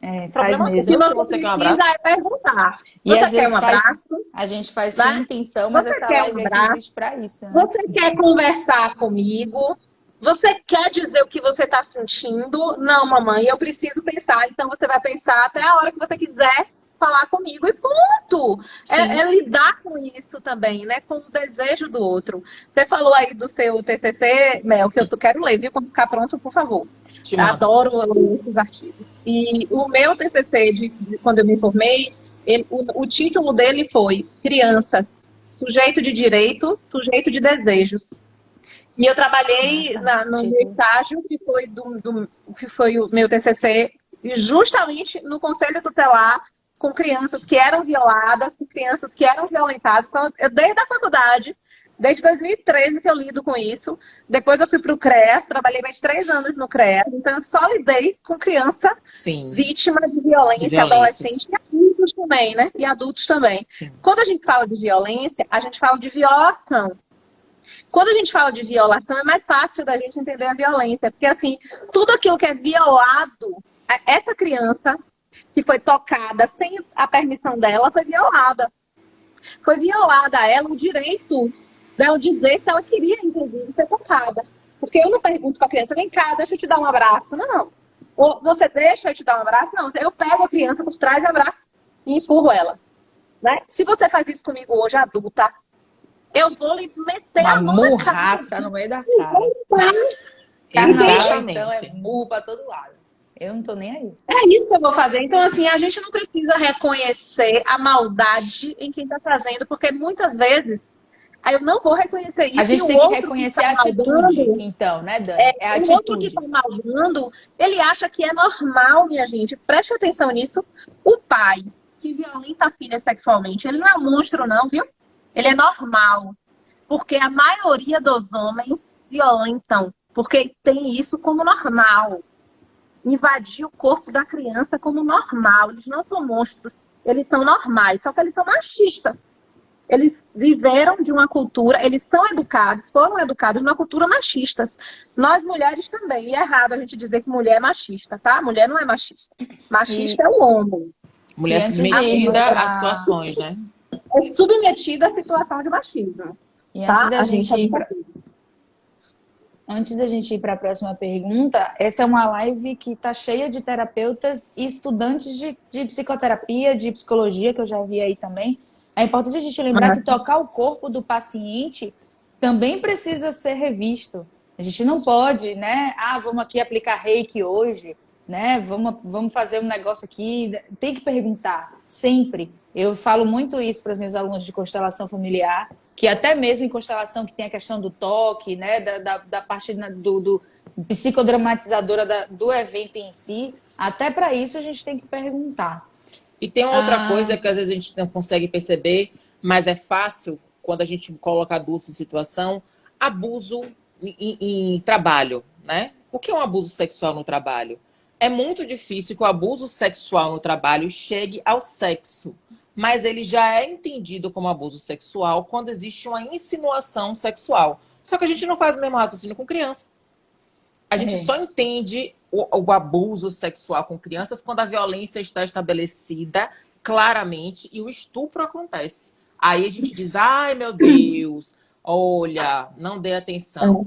É, O faz problema é o que mesmo. seu se você você quer um precisa abraço. é perguntar. E Você às quer um vezes abraço, a gente faz sem né? intenção, mas Você essa quer um live aqui abraço? existe para isso, né? Você quer conversar comigo? Você quer dizer o que você está sentindo? Não, mamãe, eu preciso pensar. Então você vai pensar até a hora que você quiser falar comigo e ponto. Sim, É lidar com isso também, né? Com o desejo do outro. Você falou aí do seu TCC, Mel, que eu quero ler, viu? Quando ficar pronto, por favor. te mando. Adoro ler esses artigos. E o meu TCC, quando eu me formei, o título dele foi Crianças, sujeito de direitos, sujeito de desejos. E eu trabalhei Massa, no meu título. estágio, que foi o meu TCC, justamente no Conselho Tutelar, com crianças que eram violadas, com crianças que eram violentadas. Então, eu, desde a faculdade, desde 2013 que eu lido com isso. Depois eu fui para o CREAS, trabalhei mais de 3 anos no CREAS. Então, eu só lidei com criança Sim, vítima de de violência, adolescente violências. e adultos também, né? E adultos também. Sim. Quando a gente fala de violência, a gente fala de violação. Quando a gente fala de violação, é mais fácil da gente entender a violência, porque assim, tudo aquilo que é violado, essa criança que foi tocada sem a permissão dela foi violada. Foi violada a ela o direito dela dizer se ela queria, inclusive, ser tocada. Porque eu não pergunto para a criança: vem cá, deixa eu te dar um abraço. Não, não. Ou você deixa eu te dar um abraço? Não, eu pego a criança por trás e abraço e empurro ela. Né? Se você faz isso comigo hoje, adulta, eu vou lhe meter Uma a mão na cara. murraça no meio da cara. Carnaval, Entende? então, é Exatamente. murro pra todo lado. Eu não tô nem aí. É isso que eu vou fazer. Então, assim, a gente não precisa reconhecer a maldade em quem está fazendo, porque muitas vezes aí eu não vou reconhecer A isso e gente o tem que outro que reconhecer está a atitude, maldando, então, né, Dani? É a o outro que está atitude. maldando, ele acha que é normal, minha gente. Preste atenção nisso. O pai que violenta a filha sexualmente, ele não é um monstro, não, viu? Ele é normal. Porque a maioria dos homens violentam, porque tem isso como normal. Invadir o corpo da criança como normal. Eles não são monstros, eles são normais, só que eles são machistas. eles viveram de uma cultura, eles são educados, foram educados numa cultura machista. Nós mulheres também. E é errado a gente dizer que mulher é machista, tá? Mulher não é machista. Machista é o homem. Mulher submetida às situações, né? É submetida à situação de machismo. E tá? Antes da gente ir para a próxima pergunta, essa é uma live que está cheia de terapeutas e estudantes de psicoterapia, de psicologia, que eu já vi aí também. É importante a gente lembrar que tocar o corpo do paciente também precisa ser revisto. A gente não pode, né? Vamos aqui aplicar reiki hoje, né? Vamos fazer um negócio aqui. Tem que perguntar, sempre. Eu falo muito isso para os meus alunos de constelação familiar, que até mesmo em constelação que tem a questão do toque, né? Da parte do psicodramatizadora do evento em si, até para isso a gente tem que perguntar. E tem uma outra coisa que às vezes a gente não consegue perceber, mas é fácil quando a gente coloca adultos em situação, abuso em trabalho, né? O que é um abuso sexual no trabalho? É muito difícil que o abuso sexual no trabalho chegue ao sexo, mas ele já é entendido como abuso sexual quando existe uma insinuação sexual. Só que a gente não faz o mesmo raciocínio com criança. A gente só entende o abuso sexual com crianças quando a violência está estabelecida claramente e o estupro acontece. Aí a gente diz, ai meu Deus, olha, não dê atenção.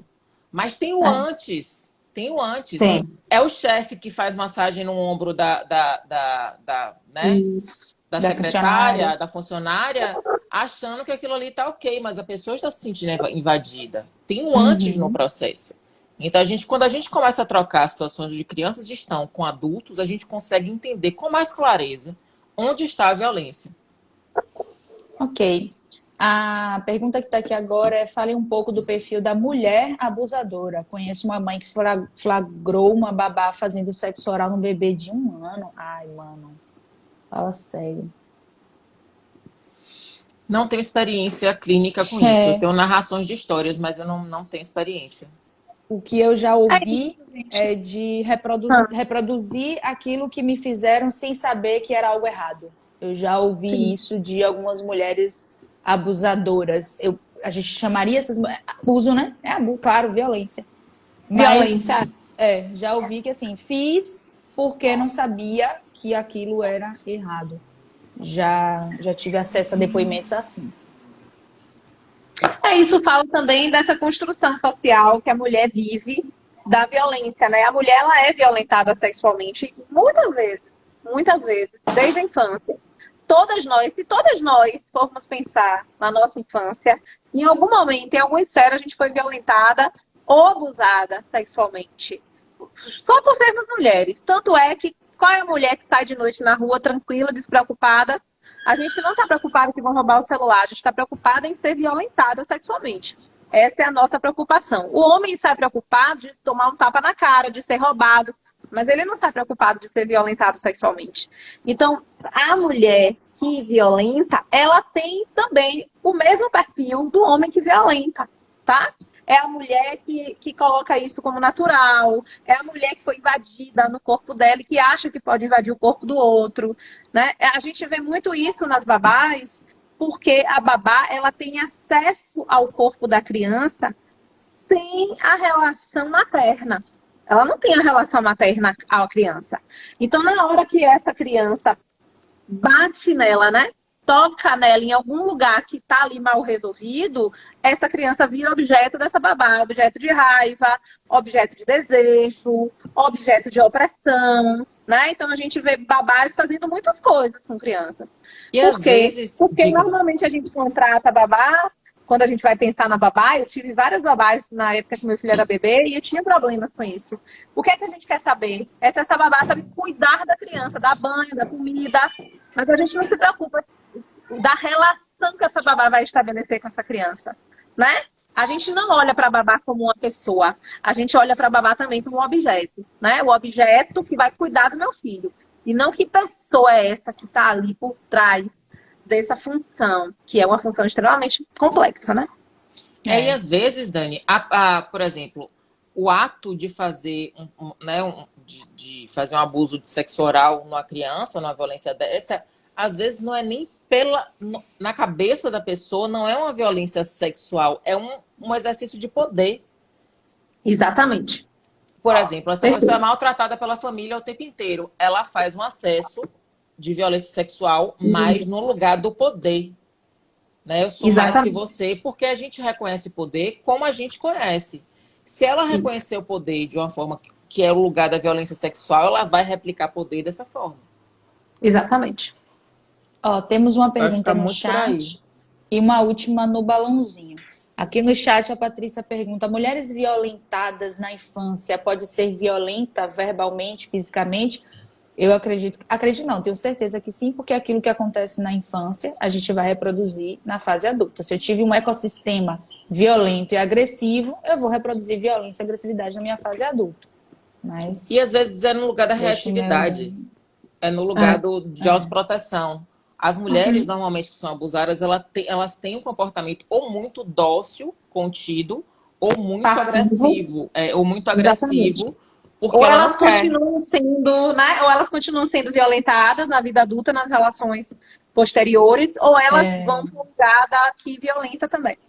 Mas tem o antes, Sim. É o chefe que faz massagem no ombro da secretária, da funcionária, achando que aquilo ali tá ok, mas a pessoa está se sentindo invadida. Tem um antes no processo. Então, quando a gente começa a trocar situações de crianças que estão com adultos, a gente consegue entender com mais clareza onde está a violência. Ok. A pergunta que está aqui agora é: fale um pouco do perfil da mulher abusadora. Conheço uma mãe que flagrou uma babá fazendo sexo oral no bebê de 1 ano. Ai, mano. Fala sério. Não tenho experiência clínica com isso. Eu tenho narrações de histórias, mas eu não tenho experiência. O que eu já ouvi é de reproduzir aquilo que me fizeram sem saber que era algo errado. Eu já ouvi isso de algumas mulheres abusadoras. A gente chamaria essas... Abuso, né? É abuso, claro, violência. Violência. Já ouvi que assim, fiz porque não sabia que aquilo era errado. Já tive acesso a depoimentos assim. Isso fala também dessa construção social que a mulher vive da violência, né? A mulher, ela é violentada sexualmente muitas vezes, desde a infância. Se todas nós formos pensar na nossa infância, em algum momento, em alguma esfera, a gente foi violentada ou abusada sexualmente. Só por sermos mulheres. Tanto é que qual é a mulher que sai de noite na rua tranquila, despreocupada? A gente não está preocupada que vão roubar o celular, a gente está preocupada em ser violentada sexualmente. Essa é a nossa preocupação. O homem está preocupado de tomar um tapa na cara, de ser roubado, mas ele não está preocupado de ser violentado sexualmente. Então, a mulher que violenta, ela tem também o mesmo perfil do homem que violenta, tá? É a mulher que coloca isso como natural, é a mulher que foi invadida no corpo dela e que acha que pode invadir o corpo do outro, né? A gente vê muito isso nas babás, porque a babá, ela tem acesso ao corpo da criança sem a relação materna. Ela não tem a relação materna à criança. Então, na hora que essa criança bate nela, né? Toca nela em algum lugar que está ali mal resolvido, essa criança vira objeto dessa babá, objeto de raiva, objeto de desejo, objeto de opressão, né? Então a gente vê babás fazendo muitas coisas com crianças. Porque normalmente a gente contrata babá, quando a gente vai pensar na babá, eu tive várias babás na época que meu filho era bebê e eu tinha problemas com isso. O que é que a gente quer saber? É se essa babá sabe cuidar da criança, dar banho, dar comida, mas a gente não se preocupa da relação que essa babá vai estabelecer com essa criança, né? A gente não olha para a babá como uma pessoa, a gente olha para a babá também como um objeto, né? O objeto que vai cuidar do meu filho. E não que pessoa é essa que está ali por trás dessa função, que é uma função extremamente complexa, né? E às vezes, Dani, por exemplo, o ato de fazer de fazer um abuso de sexo oral numa criança, numa violência dessa, às vezes não é nem na cabeça da pessoa, não é uma violência sexual, é um exercício de poder. Exatamente. Por exemplo, essa pessoa é Perfeito. maltratada pela família o tempo inteiro. Ela faz um acesso de violência sexual, mas no lugar do poder. Né? Eu sou mais que Exatamente. você, porque a gente reconhece poder como a gente conhece. Se ela Isso. reconhecer o poder de uma forma que é o lugar da violência sexual, ela vai replicar poder dessa forma. Exatamente. Ó, temos uma Vai ficar pergunta no muito por aí. chat e uma última no balãozinho. Aqui no chat a Patrícia pergunta: mulheres violentadas na infância pode ser violenta verbalmente, fisicamente? Eu acredito não, tenho certeza que sim, porque aquilo que acontece na infância, a gente vai reproduzir na fase adulta. Se eu tive um ecossistema violento e agressivo, eu vou reproduzir violência e agressividade na minha fase adulta. E Mas às vezes é no lugar da deixo meu. reatividade, é no lugar É, de autoproteção. As mulheres, uhum. normalmente, que são abusadas, elas têm um comportamento ou muito dócil, contido, Passivo, ou muito exatamente. agressivo, porque Ou ela elas não quer. continuam sendo, né? Ou elas continuam sendo violentadas na vida adulta, nas relações posteriores, ou elas vão para um lugar da que violenta também.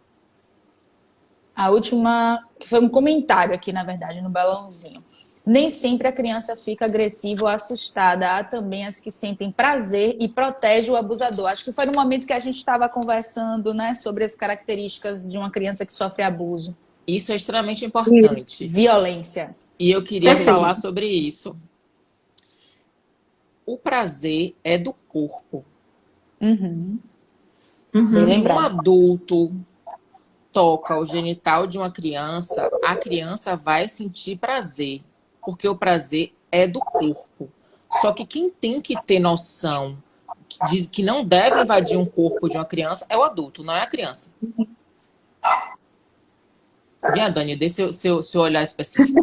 A última, que foi um comentário aqui, na verdade, no balãozinho. Nem sempre a criança fica agressiva ou assustada. Há também as que sentem prazer e protegem o abusador. Acho que foi no momento que a gente estava conversando, né, sobre as características de uma criança que sofre abuso. Isso é extremamente Isso. importante. Violência. E eu queria falar Perfeito. sobre isso. O prazer é do corpo. Uhum. Bem Uhum. Se um lembrado. adulto toca o genital de uma criança, a criança vai sentir prazer, porque o prazer é do corpo. Só que quem tem que ter noção de que não deve invadir um corpo de uma criança é o adulto, não é a criança. Vinha, Dani, dê seu olhar específico.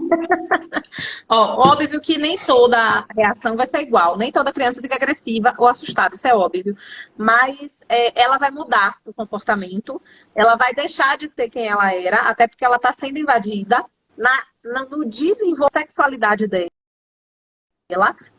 Ó, óbvio que nem toda reação vai ser igual, nem toda criança fica agressiva ou assustada, isso é óbvio. Mas ela vai mudar o comportamento, ela vai deixar de ser quem ela era, até porque ela está sendo invadida no desenvolvimento da sexualidade dela.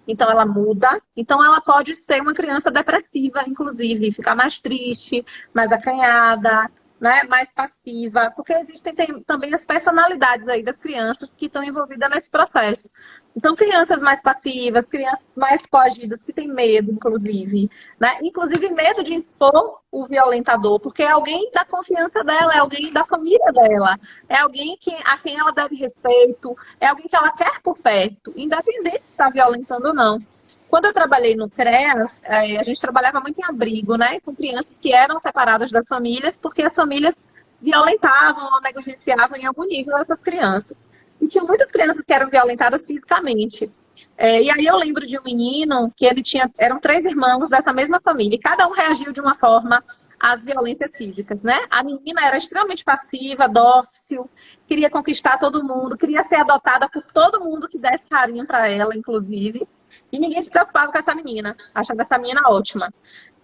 Então ela muda, então ela pode ser uma criança depressiva, inclusive, ficar mais triste, mais acanhada, né, mais passiva, porque existem também as personalidades aí das crianças que estão envolvidas nesse processo. Então, crianças mais passivas, crianças mais coagidas, que têm medo, inclusive, né? Inclusive medo de expor o violentador, porque é alguém da confiança dela, é alguém da família dela, é alguém a quem ela deve respeito, é alguém que ela quer por perto, independente se está violentando ou não. Quando eu trabalhei no CREAS, a gente trabalhava muito em abrigo, né? Com crianças que eram separadas das famílias, porque as famílias violentavam ou negligenciavam em algum nível essas crianças. E tinha muitas crianças que eram violentadas fisicamente. E aí eu lembro de um menino que eram 3 irmãos dessa mesma família, e cada um reagiu de uma forma às violências físicas, né? A menina era extremamente passiva, dócil, queria conquistar todo mundo, queria ser adotada por todo mundo que desse carinho para ela, inclusive. E ninguém se preocupava com essa menina, achava essa menina ótima.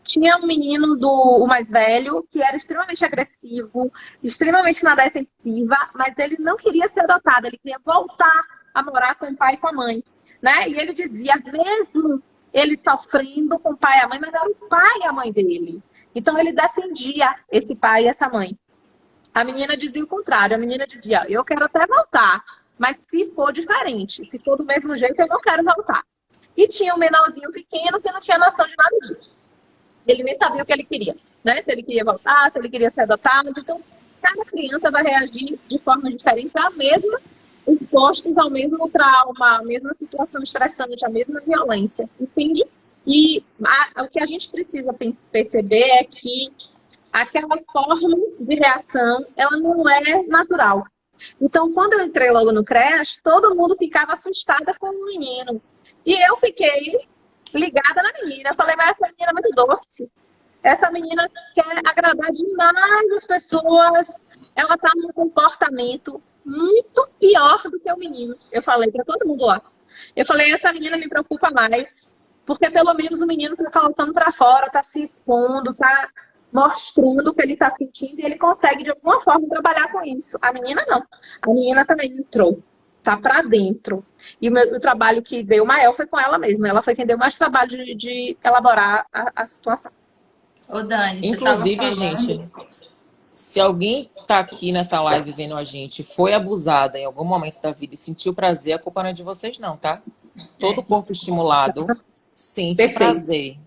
Tinha um menino o mais velho, que era extremamente agressivo, extremamente na defensiva, mas ele não queria ser adotado, ele queria voltar a morar com o pai e com a mãe, né? E ele dizia, mesmo ele sofrendo com o pai e a mãe, mas era o pai e a mãe dele. Então ele defendia esse pai e essa mãe. A menina dizia o contrário, a menina dizia, eu quero até voltar, mas se for diferente, se for do mesmo jeito, eu não quero voltar. E tinha um menorzinho pequeno que não tinha noção de nada disso. Ele nem sabia o que ele queria, né? Se ele queria voltar, se ele queria ser adotado. Então, cada criança vai reagir de forma diferente à mesma, expostos ao mesmo trauma, à mesma situação estressante, à mesma violência, entende? E o que a gente precisa perceber é que aquela forma de reação, ela não é natural. Então, quando eu entrei logo no creche, todo mundo ficava assustada com o menino. E eu fiquei ligada na menina. Eu falei, mas essa menina é muito doce. Essa menina quer agradar demais as pessoas. Ela está num comportamento muito pior do que o menino. Eu falei para todo mundo lá. Eu falei, essa menina me preocupa mais. Porque pelo menos o menino está colocando para fora, está se expondo, está mostrando o que ele está sentindo e ele consegue de alguma forma trabalhar com isso. A menina não. A menina também entrou. tá para dentro. E o trabalho que deu maior foi com ela mesma. Ela foi quem deu mais trabalho de elaborar a situação. Ô, Dani, você estava Inclusive, falando... gente, se alguém tá aqui nessa live vendo a gente, foi abusada em algum momento da vida e sentiu prazer, a culpa não é de vocês não, tá? Todo corpo estimulado sente Perfeito. prazer.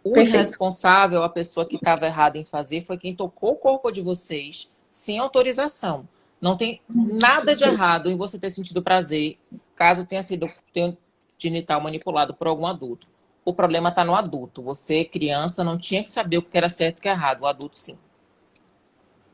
O Perfeito. irresponsável, a pessoa que estava errada em fazer, foi quem tocou o corpo de vocês sem autorização. Não tem nada de errado em você ter sentido prazer, caso tenha sido genital manipulado por algum adulto. O problema está no adulto. Você, criança, não tinha que saber o que era certo e o que era errado. O adulto, sim.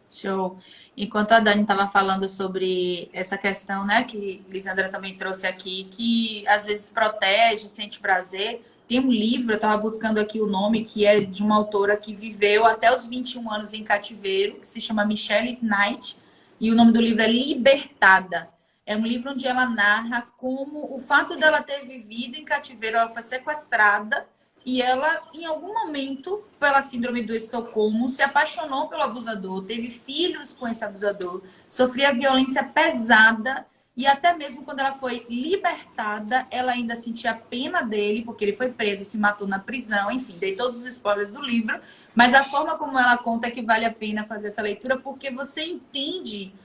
Show. Enquanto a Dani estava falando sobre essa questão, né, que Lisandra também trouxe aqui, que às vezes protege, sente prazer. Tem um livro, eu estava buscando aqui o nome, que é de uma autora que viveu até os 21 anos em cativeiro, que se chama Michelle Knight, e o nome do livro é Libertada. É um livro onde ela narra como o fato dela ter vivido em cativeiro, ela foi sequestrada, e ela, em algum momento, pela síndrome do Estocolmo, se apaixonou pelo abusador, teve filhos com esse abusador, sofria violência pesada, e até mesmo quando ela foi libertada, ela ainda sentia pena dele, porque ele foi preso e se matou na prisão. Enfim, dei todos os spoilers do livro, mas a forma como ela conta é que vale a pena fazer essa leitura, porque você entende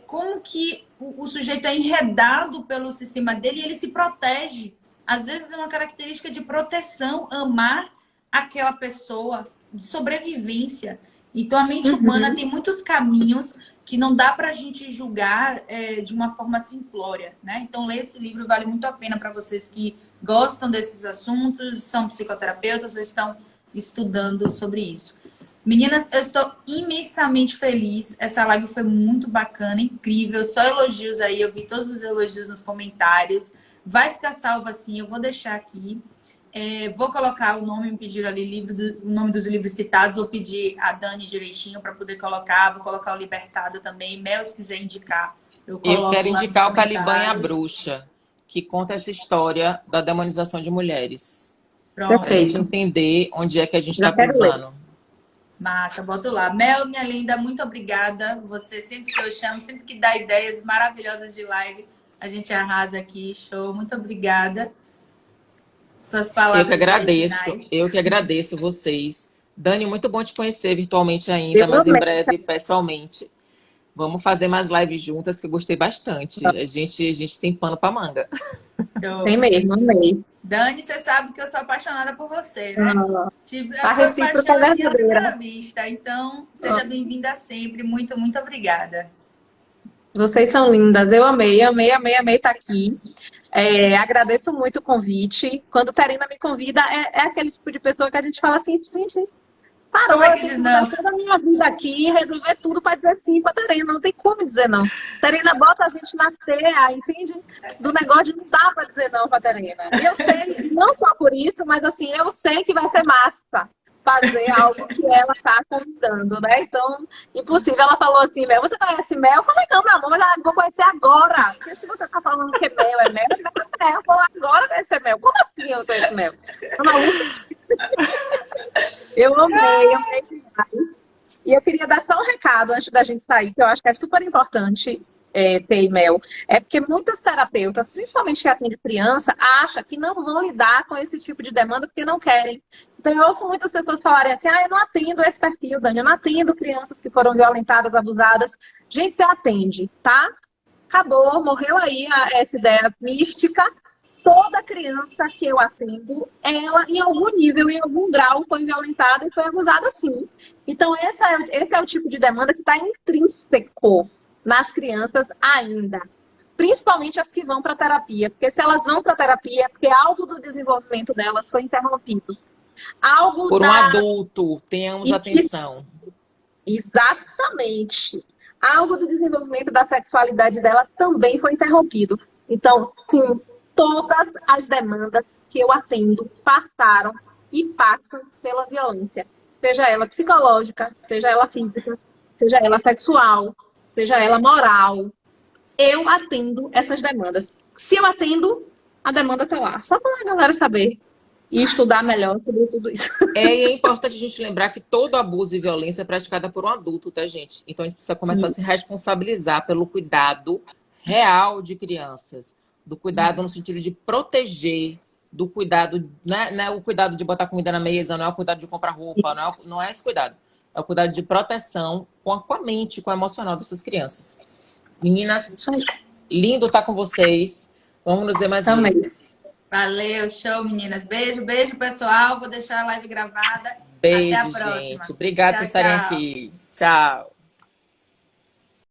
como que o sujeito é enredado pelo sistema dele e ele se protege. Às vezes é uma característica de proteção, amar aquela pessoa, de sobrevivência. Então, a mente humana tem muitos caminhos que não dá para a gente julgar de uma forma simplória, né? Então, ler esse livro vale muito a pena para vocês que gostam desses assuntos, são psicoterapeutas ou estão estudando sobre isso. Meninas, eu estou imensamente feliz. Essa live foi muito bacana, incrível. Só elogios aí, eu vi todos os elogios nos comentários. Vai ficar salvo assim, eu vou deixar aqui. Vou colocar o nome, me pediram ali, o nome dos livros citados. Vou pedir a Dani direitinho para poder colocar. Vou colocar o Libertado também. Mel, se quiser indicar, eu quero lá indicar nos o Caliban e a comentários. Bruxa, que conta essa história da demonização de mulheres. Pronto. Pra gente entender onde é que a gente Já está quero ler. pisando. Massa, boto lá. Mel, minha linda, muito obrigada. Você sempre que eu chamo, sempre que dá ideias maravilhosas de live, a gente arrasa aqui. Show, muito obrigada. Suas palavras finais. Eu que agradeço vocês. Dani, muito bom te conhecer virtualmente ainda, mas em breve, pessoalmente. Vamos fazer mais lives juntas, que eu gostei bastante. A gente tem pano pra manga. Show. Tem mesmo, amei. Dani, você sabe que eu sou apaixonada por você, né? A recíproca é paixão à primeira verdadeira. vista. Então, seja bem-vinda sempre. Muito, muito obrigada. Vocês são lindas. Eu amei estar aqui. Agradeço muito o convite. Quando Terina me convida, é aquele tipo de pessoa que a gente fala assim, gente, parou, Como é eu que tenho que diz mudar não? toda a minha vida aqui e resolver tudo para dizer sim para Terina. Não tem como dizer não. Terina bota a gente na teia, entende? Do negócio de não dá para dizer não para Terina. E eu sei, não só por isso, mas assim, eu sei que vai ser massa fazer algo que ela tá convidando, né? Então, impossível. Ela falou assim, Mel, você conhece Mel? Eu falei, não, meu amor, mas eu vou conhecer agora. Porque se você tá falando que Mel é Mel, eu vou agora conhecer Mel. Como assim eu conheço Mel? Eu amei demais. E eu queria dar só um recado antes da gente sair, que eu acho que é super importante ter e-mail. É porque muitos terapeutas, principalmente que atendem criança, acham que não vão lidar com esse tipo de demanda porque não querem. Então, eu ouço muitas pessoas falarem assim, eu não atendo esse perfil, Dani, eu não atendo crianças que foram violentadas, abusadas. Gente, você atende, tá? Acabou, morreu aí essa ideia mística. Toda criança que eu atendo, ela, em algum nível, em algum grau, foi violentada e foi abusada, sim. Então, esse é o tipo de demanda que está intrínseco nas crianças ainda. Principalmente as que vão para terapia. Porque se elas vão para terapia, é porque algo do desenvolvimento delas foi interrompido. Algo por um adulto, tenhamos atenção. Exatamente. Algo do desenvolvimento da sexualidade dela também foi interrompido. Então, sim, todas as demandas que eu atendo passaram e passam pela violência. Seja ela psicológica, seja ela física, seja ela sexual, seja ela moral. Eu atendo essas demandas. Se eu atendo, a demanda está lá. Só para a galera saber e estudar melhor sobre tudo isso. É importante a gente lembrar que todo abuso e violência é praticada por um adulto, tá, gente? Então a gente precisa começar a se responsabilizar pelo cuidado real de crianças, do cuidado no sentido de proteger, do cuidado, não é o cuidado de botar comida na mesa, não é o cuidado de comprar roupa, não é esse cuidado. É o cuidado de proteção com a mente, com o emocional dessas crianças. Meninas, Isso aí. lindo estar com vocês. Vamos nos ver mais Também. vezes. Valeu, show, meninas. Beijo, beijo, pessoal. Vou deixar a live gravada. Até a Beijo, próxima. gente. Obrigada por Tchau, vocês estarem tchau. aqui. Tchau.